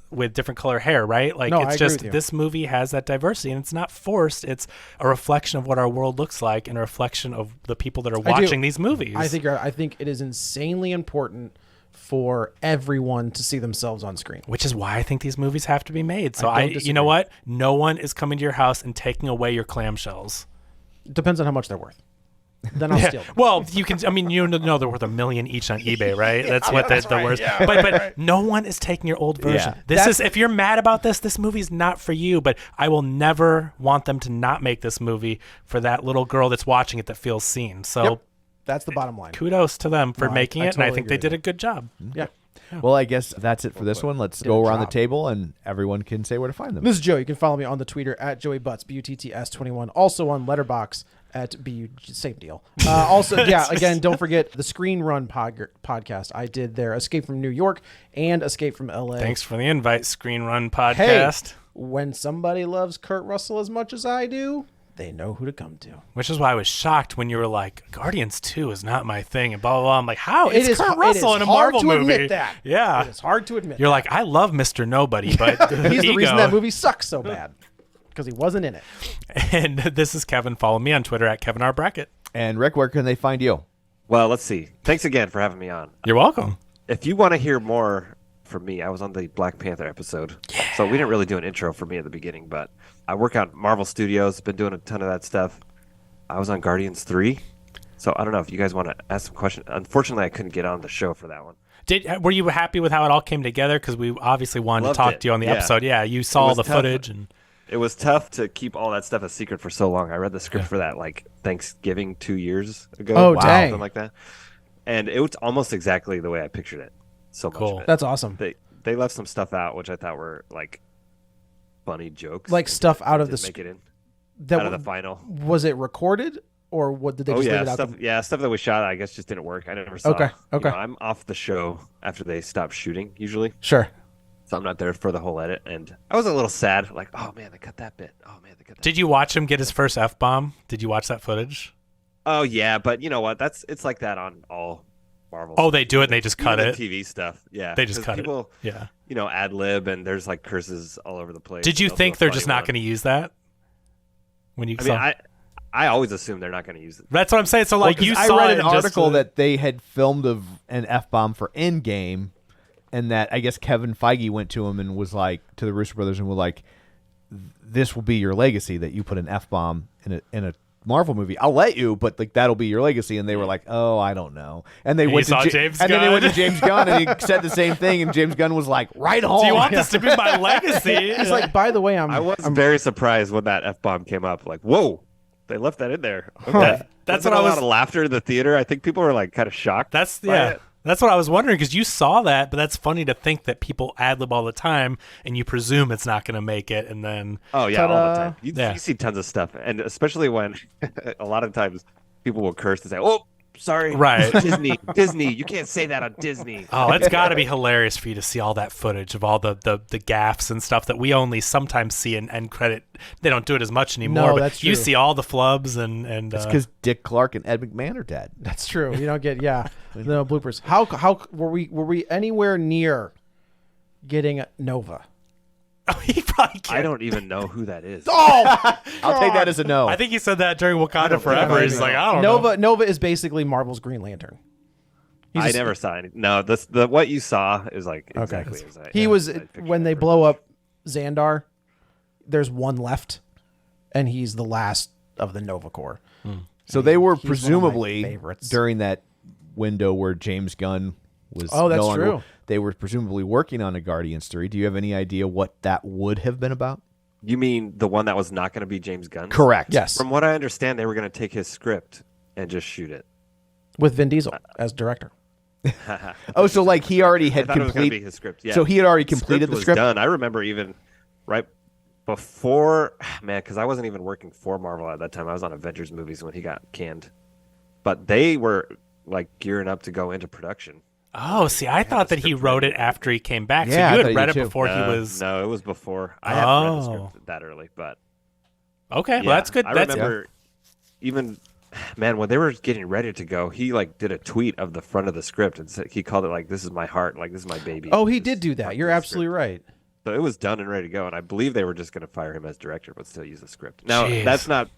with different color hair, right? Like No, I it's agree just with you. this movie has that diversity, and it's not forced. It's a reflection of what our world looks like and a reflection of the people that are I do. watching these movies. I think it is insanely important for everyone to see themselves on screen. Which is why I think these movies have to be made. So I don't you disagree. know what? No one is coming to your house and taking away your clamshells. Depends on how much they're worth. Then I'll steal them. Well, you can. I mean, they're worth $1 million each on eBay, right? That's what the worst. But no one is taking your old version. Yeah. This is if you're mad about this movie's not for you. But I will never want them to not make this movie for that little girl that's watching it that feels seen. So Yep. That's the bottom line. kudos to them for No, I making it, and I totally think they agree did with a good job. Yeah. Well, I guess that's it for this one. Let's go a around the job. table and everyone can say where to find them. This is Joe. You can follow me on the Twitter at Joey Butts, BUTTS21. Also on Letterboxd at BU, same deal. Also, yeah, again, don't forget the Screen Run podcast. I did their Escape from New York and Escape from LA. Thanks for the invite, Screen Run Hey, Podcast. when somebody loves Kurt Russell as much as I do, they know who to come to. Which is why I was shocked when you were like, Guardians 2 is not my thing, and blah, blah, blah. I'm like, how? It's Kurt Russell in a hard Marvel to movie. admit that. Yeah. It is hard to admit You're that. like, I love Mr. Nobody, but He's the ego. reason that movie sucks so bad. Because he wasn't in it. And this is Kevin. Follow me on Twitter at Kevin R. Brackett. And Rick, where can they find you? Well, let's see. Thanks again for having me on. You're welcome. If you want to hear more from me, I was on the Black Panther episode. Yeah. So we didn't really do an intro for me at the beginning, but I work out Marvel Studios, been doing a ton of that stuff. I was on Guardians 3. So I don't know if you guys want to ask some questions. Unfortunately, I couldn't get on the show for that one. Were you happy with how it all came together? Because we obviously wanted Loved to talk it. to you on the Yeah. episode. Yeah, you saw was the tough. footage. And It was tough to keep all that stuff a secret for so long. I read the script for that like Thanksgiving 2 years ago. Oh, dang. Something like that. And it was almost exactly the way I pictured it. So much Cool. of it. That's awesome. They left some stuff out, which I thought were like funny jokes. Like stuff out of Didn't the make it in. that Out of the final. Was it recorded or what did they Oh just yeah, leave it out? stuff. Stuff that we shot. I guess just didn't work. I never saw. Okay, okay. I'm off the show after they stop shooting usually, Sure. so I'm not there for the whole edit. And I was a little sad. Like, oh man, they cut that bit. Oh man, they cut that. did you watch him get his first F-bomb? Did you watch that footage? Oh yeah, but you know what? It's like that on all Marvel. Oh, they do it and they just cut Even it? the TV stuff. Yeah, They just 'cause cut people, it. Yeah. ad lib and there's like curses all over the place. Did you They'll do think a they're funny just not one. going to use that? When you I saw mean, I always assume they're not going to use it. That's what I'm saying. So like Well, you 'cause saw I read it an and just- article that they had filmed of an F-bomb for Endgame, and that I guess Kevin Feige went to him and was like, to the Russo brothers, and was like, this will be your legacy, that you put an F-bomb in a Marvel movie. I'll let you, but like that'll be your legacy. And they were like, oh, I don't know. And they And went you to saw James and then they went to Gunn. James Gunn, and he said the same thing. And James Gunn was like, right home. Do you want this to be my legacy? It's like, by the way, I was very surprised when that F-bomb came up. Like, whoa, they left that in there. Okay. That's Wasn't what I a lot was- of laughter in the theater. I think people were like kind of shocked. That's by yeah. it. That's what I was wondering because you saw that, but that's funny to think that people ad lib all the time and you presume it's not going to make it, and then Oh yeah, all Ta-da. the time. Yeah. You see tons of stuff, and especially when a lot of times people will curse and say, "Oh, sorry, Right. Disney, you can't say that on Disney." oh, it's got to be hilarious for you to see all that footage of all the gaffes and stuff that we only sometimes see in end credit. They don't do it as much anymore, No, but that's you true. see all the flubs and It's because Dick Clark and Ed McMahon are dead. That's true. You don't get no bloopers. How were we anywhere near getting Nova? Oh, he probably can't. I don't even know who that is. Oh, I'll take that as a no. I think he said that during I Wakanda don't Forever. think He's I like, know. I don't know. Nova is basically Marvel's Green Lantern. I never saw any. No, the what you saw is like exactly as I. He yeah, was I pictured when it they very blow much. up Xandar. There's one left, and he's the last of the Nova Corps. So they were He's one of my presumably favorites. during that window where James Gunn was. Oh, that's no longer- true. They were presumably working on a Guardians 3. Do you have any idea what that would have been about? You mean the one that was not going to be James Gunn? Correct. Yes, From what I understand, they were going to take his script and just shoot it. with Vin Diesel as director. Oh, so like he already I had thought it was going to be completed. his script. Yeah. So he had already completed the was script. done. I remember even right before, man, because I wasn't even working for Marvel at that time. I was on Avengers movies when he got canned, but they were like gearing up to go into production. Oh, see, I thought that he script wrote ready. it after he came back. Yeah, So I you thought had you read did it too. before he was. No, it was before. I hadn't read the Oh. script that early, but Okay, yeah, well, that's good. I That's remember even, man, when they were getting ready to go, he like did a tweet of the front of the script and said, he called it like, "This is my heart, like this is my baby." Oh, he This did do is that. part You're of the absolutely script. right. So it was done and ready to go, and I believe they were just going to fire him as director, but still use the script. Now Jeez. that's not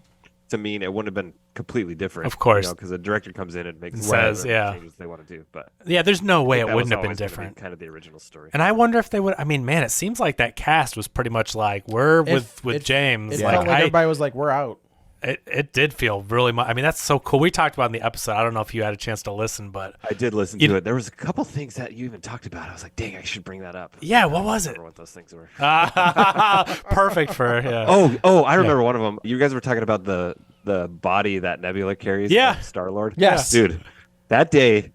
to mean it wouldn't have been completely different, Of course. because the director comes in and makes Says, whatever yeah. changes they want to do. But yeah. There's no way it that wouldn't was have been always gonna be different. kind of the original story. And I wonder if they would. I mean, man, it seems like that cast was pretty much like we're with James. It Like, felt like everybody was like, "We're out." it did feel really much. I mean, that's so cool. We talked about in the episode. I don't know if you had a chance to listen, but I did listen to it. There was a couple things that you even talked about. I was like, dang, I should bring that up. yeah, what was I it? don't remember what those things were. Perfect for yeah. I remember one of them. You guys were talking about the body that Nebula carries. Yeah. Star-Lord. Yes. Dude, that day,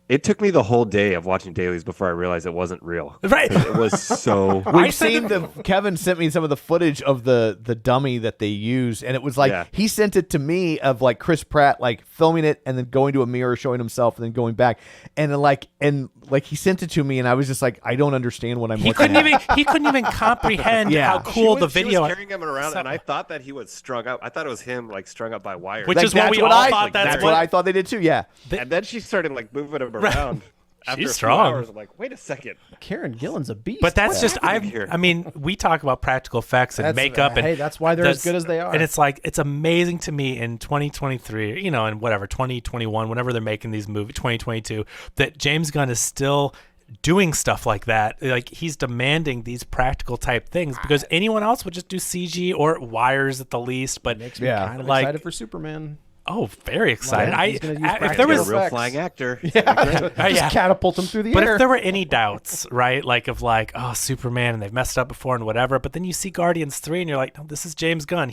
it took me the whole day of watching dailies before I realized it wasn't real. Right. It was so... We've seen Kevin sent me some of the footage of the dummy that they use, and it was like Yeah. he sent it to me of like Chris Pratt like filming it and then going to a mirror showing himself and then going back and he sent it to me and I was just like, I don't understand what I'm He looking couldn't at. even comprehend Yeah. how cool the video. She was carrying him around, and I thought that he was strung up. I thought it was him like strung up by wires. Which is what we all thought. That's what I thought they did too. Yeah. and then she started like moving him around. After She's a few strong. hours, I'm like, wait a second. Karen Gillan's a beast. But that's What's just happening here? I mean, we talk about practical effects and That's- makeup, and hey, that's why they're as good as they are. And it's like it's amazing to me in 2023, you know, and whatever 2021, whenever they're making these movies, 2022, that James Gunn is still doing stuff like that. Like he's demanding these practical type things because anyone else would just do CG or wires at the least. But makes me Yeah. kind of Like- excited for Superman. oh, very excited! Yeah, he's gonna use if there practical was He's a real effects. flying actor. Just catapult him through the But air. if there were any doubts, right, like of like, oh, Superman, and they've messed up before and whatever, but then you see Guardians 3 and you're like, no, this is James Gunn.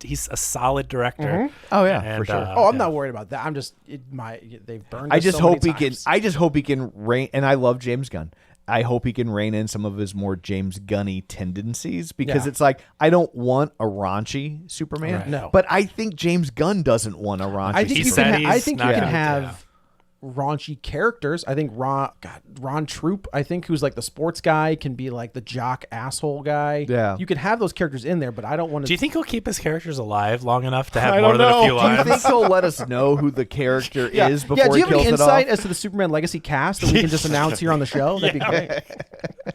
He's a solid director. Oh yeah, And, for sure. Oh, I'm yeah. not worried about that. I'm just they've burned. I us just so many hope he can. times. I just hope he can rein. And I love James Gunn. I hope he can rein in some of his more James Gunny tendencies because Yeah. it's like I don't want a raunchy Superman. Right. No. but I think James Gunn doesn't want a raunchy. I think He you said can. he's I think you not can gonna- have raunchy characters. I think Ron Troop, I think, who's like the sports guy, can be like the jock asshole guy. Yeah. You could have those characters in there, but I don't want to. Do you think he'll keep his characters alive long enough to have I more don't than know. a few Do you Do you lines? think he'll let us know who the character is before do you he have kills any it off? insight as to the Superman Legacy cast that we can just announce here on the show? That'd be great.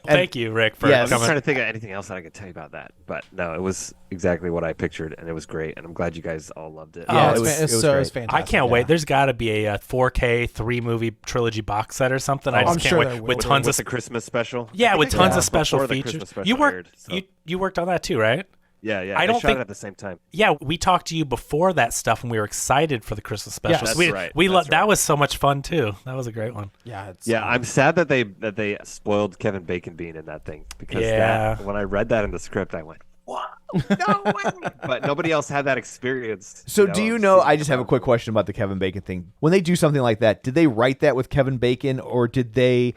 Thank you, Rick, for Yes. I'm coming. trying to think of anything else that I could tell you about that, but no, it was exactly what I pictured, and it was great, and I'm glad you guys all loved it. Yeah, it's it was- fa- it's it was so great. it's fantastic. I can't yeah. wait. There's got to be a 4K 3-movie trilogy box set or something. I I'm just can't sure wait. there will With be. tons with of the Christmas special. yeah, I with think they tons were of special before the features. Christmas special You worked aired, so- you worked on that too, right? Yeah. I I don't shot think- it at the same time. Yeah, we talked to you before that stuff, and we were excited for the Christmas special. Yes. So we, That's right. We That's that right. was so much fun too. That was a great one. Yeah, it's, Yeah, I'm sad that they spoiled Kevin Bacon being in that thing because Yeah. when I read that in the script, I went, "What? No way!" But nobody else had that experience. So do you of know? seeing I just have a the quick question about the Kevin Bacon thing. When they do something like that, did they write that with Kevin Bacon, or did they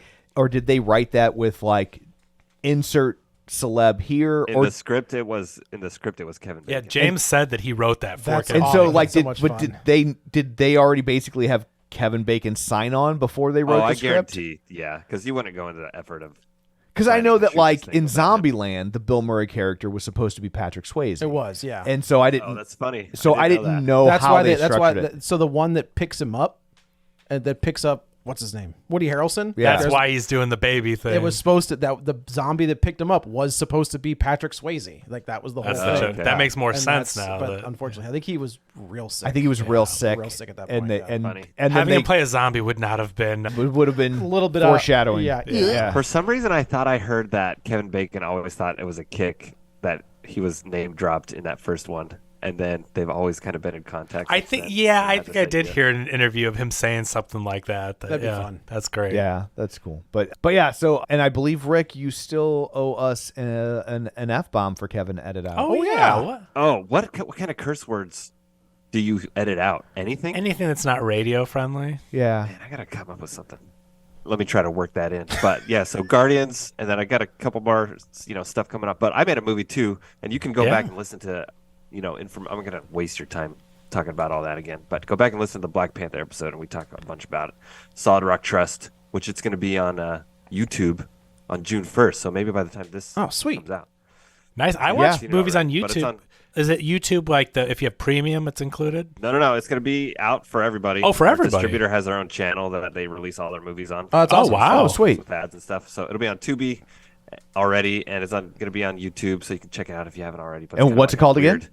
write that with like insert celeb here, In or the script, it was Kevin Bacon. Yeah, James said that he wrote that for That's Kevin. and so awesome. like So much fun. did they already basically have Kevin Bacon sign on before they wrote Oh, the I script? guarantee. Yeah, because you wouldn't go into the effort of. Because I Right, know you that shoot like this thing in without him. Zombieland, the Bill Murray character was supposed to be Patrick Swayze. it was. Yeah, And so I didn't. Oh, that's funny. so I didn't that. know that's how why they that's why. structured it. So the one that picks him up, and that picks up what's his name? Woody Harrelson. Yeah. That's why he's doing the baby thing. It was supposed to that the zombie that picked him up was supposed to be Patrick Swayze. Like that was the whole That's thing. the joke. yeah. That makes more And sense that's- now. But that- unfortunately, I think he was real sick. I think he was real sick. Real sick at that and point. they, and Funny. and then having they him play a zombie would not have been. would have been a little bit foreshadowing. Yeah. For some reason, I thought I heard that Kevin Bacon always thought it was a kick that he was name dropped in that first one, and then they've always kind of been in contact. I since think, then. yeah, So I had think this I did idea. hear in an interview of him saying something like that. That'd be yeah, fun. That's great. Yeah, that's cool. But yeah, so and I believe Rick, you still owe us an F-bomb for Kevin to edit out. Oh, yeah. What? Oh, what kind of curse words do you edit out? Anything? Anything that's not radio friendly. Yeah. Man, I gotta come up with something. Let me try to work that in. But yeah, so Guardians, and then I got a couple more, stuff coming up. But I made a movie too, and you can go Yeah. back and listen to, I'm gonna waste your time talking about all that again. But go back and listen to the Black Panther episode, and we talk a bunch about it. Solid Rock Trust, which it's gonna be on YouTube on June 1st. So maybe by the time this sweet. comes out. Nice. I watch Seen it movies on already, but it's YouTube. on- Is it YouTube like if you have premium, it's included? No, it's gonna be out for everybody. Oh, for Our everybody. distributor has their own channel that they release all their movies on. Oh, that's Oh, awesome. wow. Oh, sweet. With ads and stuff. So it'll be on Tubi already, and it's going to be on YouTube, so you can check it out if you haven't already. But it's And kinda what's it like a called again? weird-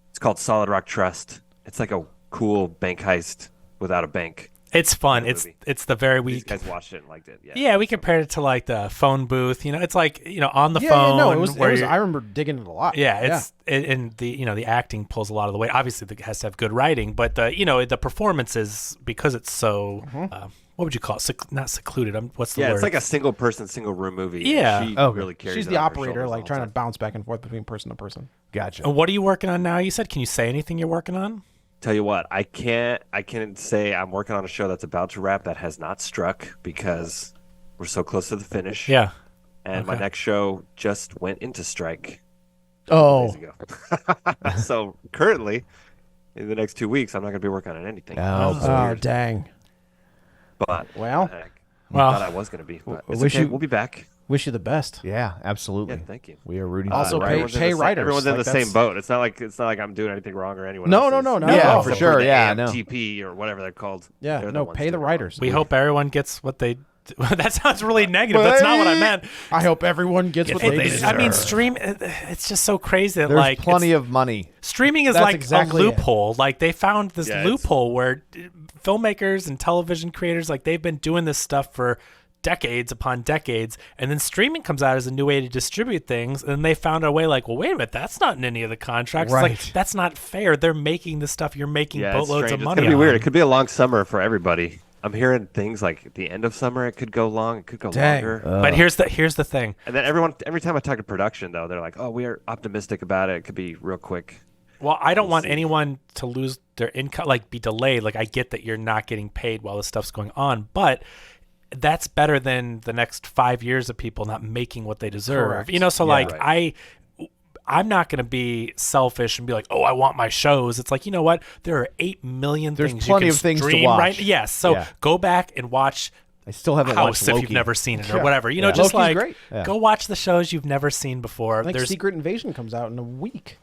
It's called Solid Rock Trust. It's like a cool bank heist without a bank. It's fun. Kind of It's movie. it's the very These weak. guys watched it and liked it. Yeah. Yeah, we compared it to like the phone booth. It's like on the Yeah, phone. no, it was. where I remember digging it a lot. Yeah, and the the acting pulls a lot of the weight. Obviously, it has to have good writing, but the performances, because it's so what would you call it? Not secluded. What's the Yeah, word? it's like a single person, single room movie. and Yeah. She Okay. really carries She's it the on her operator, shoulders like all trying the to time. bounce back and forth between person to person. Gotcha. And what are you working on now? You said, can you say anything you're working on? Tell you what, I can say I'm working on a show that's about to wrap that has not struck because we're so close to the finish. Yeah. And my Okay. next show just went into strike Oh, days ago. So currently, in the next 2 weeks, I'm not going to be working on anything. Oh, oh, dang. But Well, heck, Well, I thought I was going to be. But it's wish okay. you- We'll be back. wish you the best. yeah, absolutely. Yeah, thank you. We are rooting Also, for pay- you. Everyone's in pay the same- writers, Everyone's in like the that's- same boat. It's not like I'm doing anything wrong or anyone. No, else no, is. no, no. Yeah, no. for Except sure. the Yeah, I know. AMTP or whatever they're called. Yeah, They're the no, ones pay the doing it writers. we hope everyone gets what they. That sounds really negative. That's not what I meant. I hope everyone gets what they deserve. I mean, stream. It's just so crazy that There's like plenty it's- of money. streaming is That's like exactly a it. loophole. Like they found this Yeah, it's- loophole where filmmakers and television creators, like they've been doing this stuff for decades upon decades, and then streaming comes out as a new way to distribute things, and they found a way like, well, wait a minute, that's not in any of the contracts. It's Right. like, that's not fair. They're making the stuff you're making Yeah, it's boatloads strange. of It's money gonna be on. weird. It could be a long summer for everybody. I'm hearing things like at the end of summer it could go long, it could go Dang. longer. But here's the thing. And then every time I talk to production though, they're like, "Oh, we are optimistic about it. It could be real quick." Well, I don't want see. anyone to lose their income, like be delayed. Like I get that you're not getting paid while this stuff's going on, but that's better than the next 5 years of people not making what they deserve. Correct. So Yeah. like Right. I'm not going to be selfish and be like, oh, I want my shows. It's like, you know what? There are 8 million There's things plenty you of can things to stream watch. right. Yes. So Yeah. go back and watch I still haven't House watched if Loki. you've never seen it or Yeah. whatever. You know, Yeah. just Loki's like great. Yeah. go watch the shows you've never seen before. I think There's Secret Invasion comes out in a week.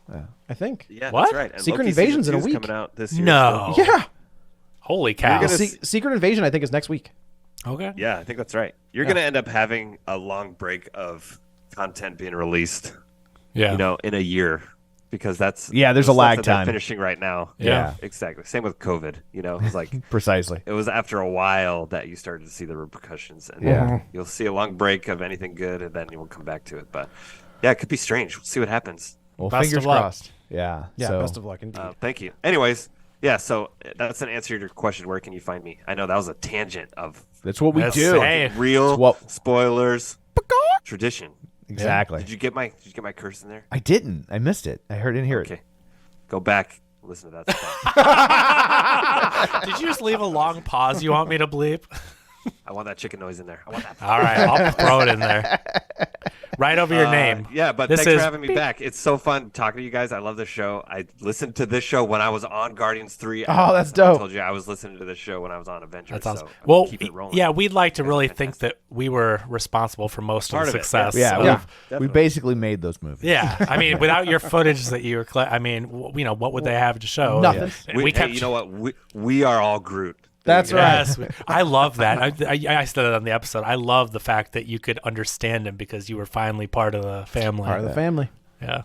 I think. Yeah, What? that's right. And Secret Loki season Invasion's in a 2's week. coming out this year. No. so- Yeah. holy cow. gonna Secret Invasion, I think, is next week. Okay. Yeah, I think that's right. You're going to end up having a long break of content being released, Yeah. in a year, because that's Yeah, there's the a stuff lag that they're time. finishing right now. Yeah. Exactly. Same with COVID. It's like Precisely. it was after a while that you started to see the repercussions, and Yeah. then you'll see a long break of anything good, and then you will come back to it. But yeah, it could be strange. We'll see what happens. Well, Best fingers of luck. crossed. Yeah. Yeah, so, best of luck indeed. Thank you. Anyways, yeah. So that's an answer to your question. Where can you find me? I know that was a tangent of That's what we That's- do. hey. real It's what- spoilers, tradition. Exactly. Did you get my curse in there? I didn't. I missed it. I didn't hear it. Okay, go back, listen to that stuff. Did you just leave a long pause you want me to bleep? I want that chicken noise in there. I want that. All right, I'll throw it in there. Right over your name. Yeah, but This thanks is for having me back. It's so fun talking to you guys. I love this show. I listened to this show when I was on Guardians 3. Oh, that's I dope. told you I was listening to this show when I was on Avengers. That's awesome. So Well, keep it rolling. yeah, we'd like to Guys are really think fantastic. that we were responsible for most Part of the of it, success. Yeah, of- we definitely. basically made those movies. Yeah, I mean, without your footage that you were, what would they have to show? Nothing. And We, we hey, kept, you know what? We are all Groot. That's right. Yes, I love that. I said it on the episode. I love the fact that you could understand him because you were finally part of the family. Part of the family. Yeah.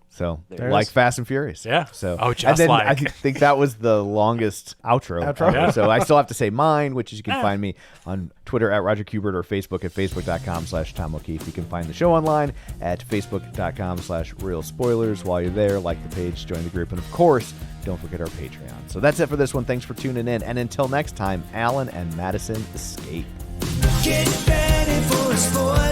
So, There it like is. Fast and Furious. Yeah. So, Oh, just and then like. I think that was the longest outro. Outro. ever. Yeah. So I still have to say mine, which is you can find me on Twitter at Roger Kubert or Facebook at facebook.com/Tom O'Keefe. You can find the show online at facebook.com/Real Spoilers. While you're there, like the page, join the group, and of course, don't forget our Patreon. So that's it for this one. Thanks for tuning in. And until next time, Alan and Madison escape. Get ready for a spoiler